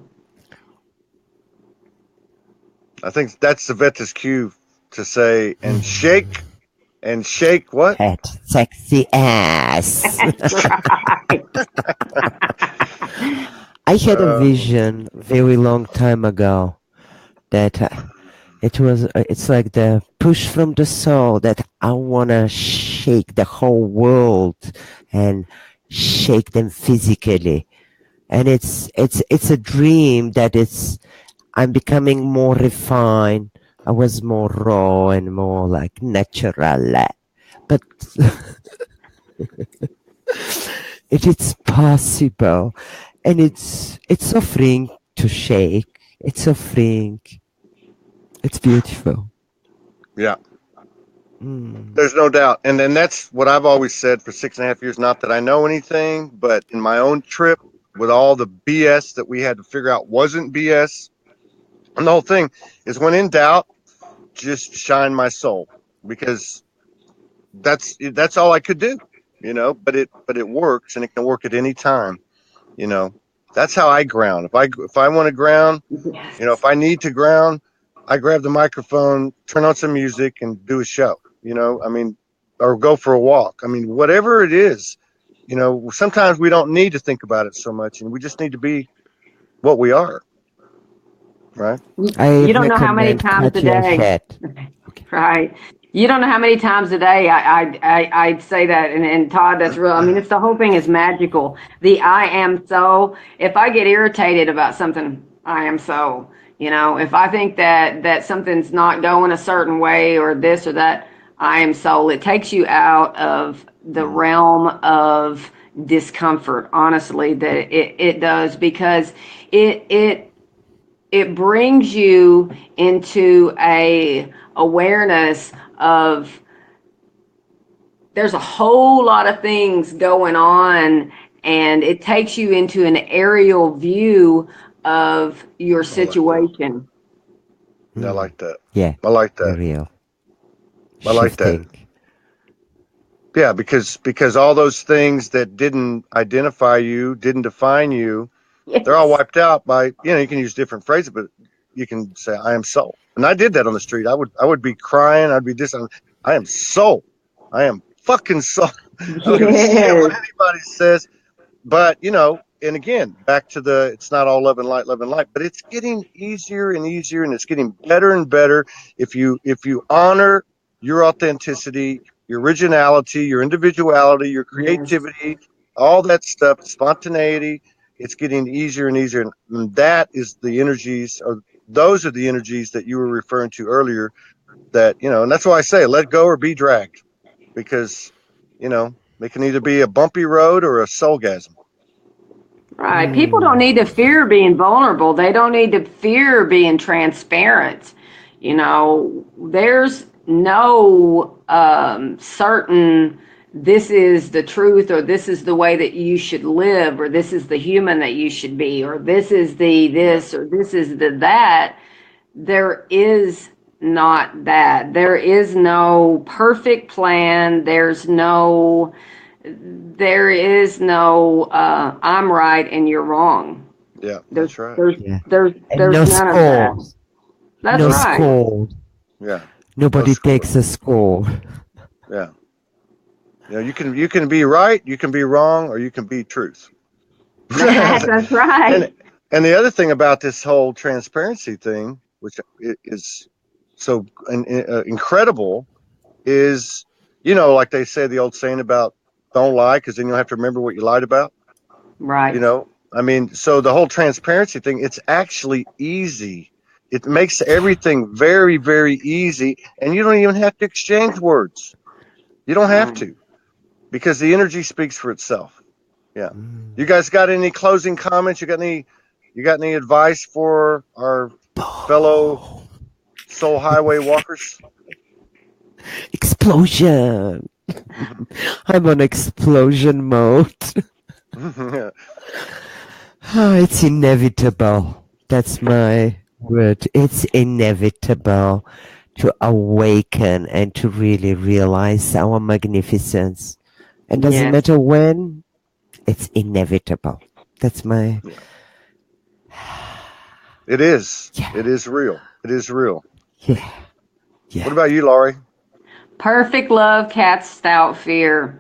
I think that's Zavetta's cue to say, and shake what? That sexy ass. Right. I had a vision very long time ago that it's like the push from the soul that I want to shake the whole world and shake them physically. And it's a dream that I'm becoming more refined. I was more raw and more like natural. But it's possible. And it's so freeing to shake. It's so freeing. It's beautiful. Yeah. There's no doubt. And then that's what I've always said for 6.5 years. Not that I know anything, but in my own trip with all the BS that we had to figure out wasn't BS. And the whole thing is, when in doubt, just shine my soul, because that's all I could do, but it works, and it can work at any time. That's how I ground. If I want to ground, Yes. if I need to ground, I grab the microphone, turn on some music, and do a show. Or go for a walk. Whatever it is, sometimes we don't need to think about it so much, and we just need to be what we are, right? I You don't know how many recommend times cut a your day. head. Right. You don't know how many times a day I'd say that. And Todd, that's real. It's the whole thing is magical. The I am so, if I get irritated about something, I am so, if I think that something's not going a certain way or this or that, I am so. It takes you out of the realm of discomfort, honestly, that it does, because it brings you into a awareness of there's a whole lot of things going on, and it takes you into an aerial view of your situation. I like that. Yeah. I like that. Real. I like that. Shifting. Yeah, because all those things that didn't identify you, didn't define you, they're all Yes. wiped out by, you can use different phrases, but you can say, I am soul. And I did that on the street. I would be crying. I'd be I am soul. I am fucking soul. I don't give a shit what Yes. anybody says. But and again, back to it's not all love and light, but it's getting easier and easier, and it's getting better and better if you honor your authenticity, your originality, your individuality, your Yes. creativity, all that stuff, spontaneity. It's getting easier and easier, and that is the energies, or those are the energies that you were referring to earlier. And that's why I say let go or be dragged, because it can either be a bumpy road or a soulgasm. Right. People don't need to fear being vulnerable. They don't need to fear being transparent. There's no certain this is the truth, or this is the way that you should live, or this is the human that you should be, or this is the Yeah. this, or this is the that. There is not that. There is no perfect plan. There is no I'm right and you're wrong. Yeah, There's that's right. there's Yeah. there's And there's no none of that. score. That's No No right. score. score. Yeah, no Nobody score. takes a score. Yeah, you can be right, you can be wrong, or you can be truth. That's and right. and the other thing about this whole transparency thing, which is so incredible, is like they say the old saying about don't lie, because then you'll have to remember what you lied about. Right. I mean, so the whole transparency thing, it's actually easy. It makes everything very, very easy, and you don't even have to exchange words. You don't have Right. to, because the energy speaks for itself. Yeah. Mm. You guys got any closing comments? You got any advice for our fellow soul highway walkers? Explosion. I'm on explosion mode. Yeah. It's inevitable. That's my word. It's inevitable to awaken and to really realize our magnificence. And doesn't Yes. matter when, it's inevitable. That's my It is. yeah, It is real. It is real. yeah, What yeah. about you, Laurie? Perfect love casts out fear.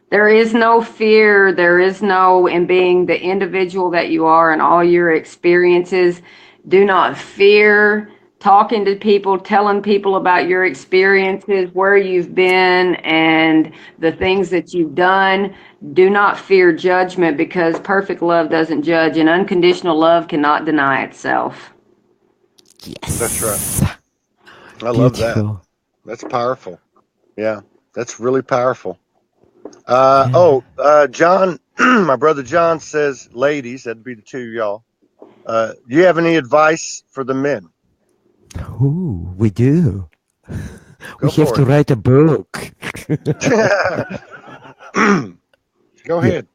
There is no fear. There is no, in being the individual that you are and all your experiences, do not fear talking to people, telling people about your experiences, where you've been, and the things that you've done. Do not fear judgment, because perfect love doesn't judge, and unconditional love cannot deny itself. That's right. Yes. I love that. Beautiful. That's powerful. Yeah, that's really powerful. Yeah. John, my brother John says, ladies, that'd be the two of y'all. Do you have any advice for the men? Ooh, we do. We Go have for to write a book. it. Go Yeah. ahead.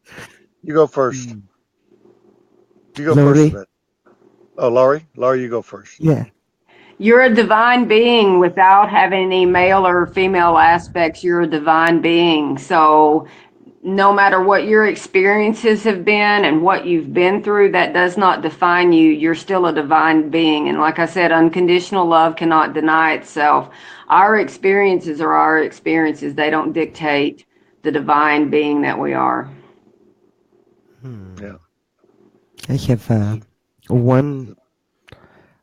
You go first. You go first, Lori? Yvette. Oh, Laurie, you go first. Yeah. You're a divine being without having any male or female aspects. You're a divine being. So no matter what your experiences have been and what you've been through, that does not define you. You're still a divine being. And like I said, unconditional love cannot deny itself. Our experiences are our experiences. They don't dictate the divine being that we are. Yeah. I have one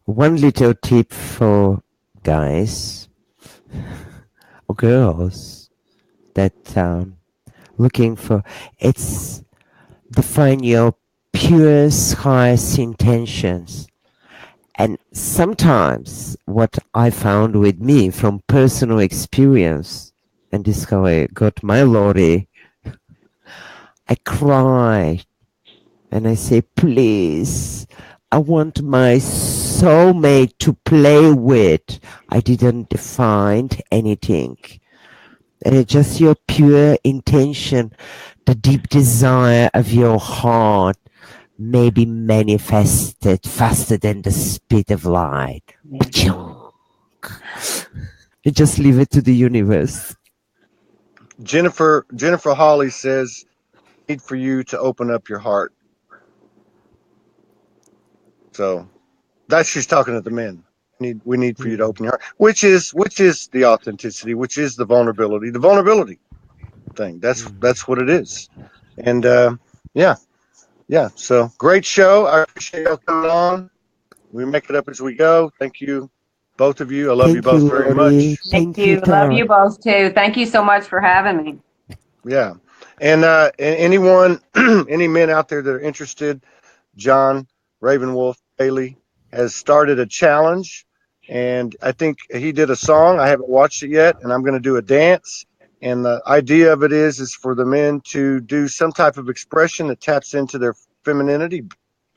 one little tip for guys or girls that looking for it's define your purest highest intentions. And sometimes what I found with me from personal experience, and this how I got my lorry, I cry and I say, please, I want my soulmate to play with. I didn't define anything. And it's just your pure intention, the deep desire of your heart may be manifested faster than the speed of light. You just leave it to the universe. Jennifer Hawley says, need for you to open up your heart. So that's she's talking to the men. We need for you to open your heart, which is the authenticity, which is the vulnerability thing. That's what it is. And yeah. So great show. I appreciate y'all coming on. We make it up as we go. Thank you, both of you. I love you Thank you, both very Lori. much. Thank Thank you, you. Love you Todd. both too. Thank you so much for having me. Yeah. And anyone, any men out there that are interested, John Ravenwolf Bailey has started a challenge, and I think he did a song. I haven't watched it yet, and I'm going to do a dance. And the idea of it is for the men to do some type of expression that taps into their femininity,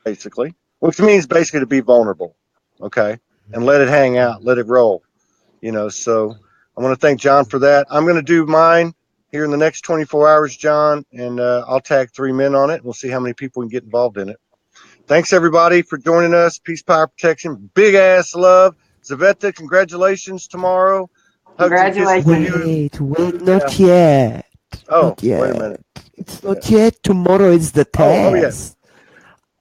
basically, which means basically to be vulnerable, okay, and let it hang out, let it roll, So I want to thank John for that. I'm going to do mine here in the next 24 hours, John, and I'll tag 3 men on it. We'll see how many people can get involved in it. Thanks, everybody, for joining us. Peace, power, protection. Big ass love. Zavetta, congratulations tomorrow. Hugs and kisses to you. Wait, not yet. Oh, Not wait a yet. minute. It's not yet. Tomorrow is the Yeah. test.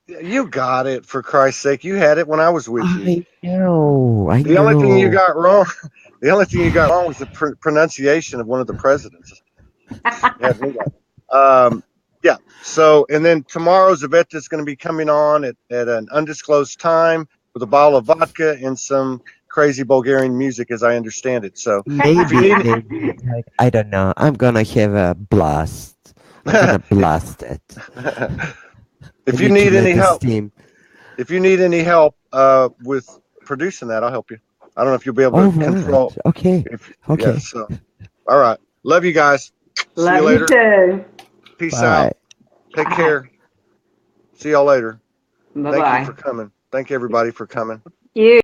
You got it, for Christ's sake. You had it when I was with you. I know. The only thing you got wrong, was the pronunciation of one of the presidents. Yeah. So, and then tomorrow, Zavetta is going to be coming on at an undisclosed time with a bottle of vodka and some crazy Bulgarian music, as I understand it. So, Maybe. I don't know. I'm gonna have a blast. I'm gonna blast it. if I you need to need let any the help, steam. with producing that, I'll help you. I don't know if you'll be able All to right. control. Okay. Yeah. Okay. So, all right. Love you guys. See you Love you later. too. Peace Bye. out. Take Bye. care. See y'all later. Thank you for Bye-bye. coming. Thank everybody for coming. You.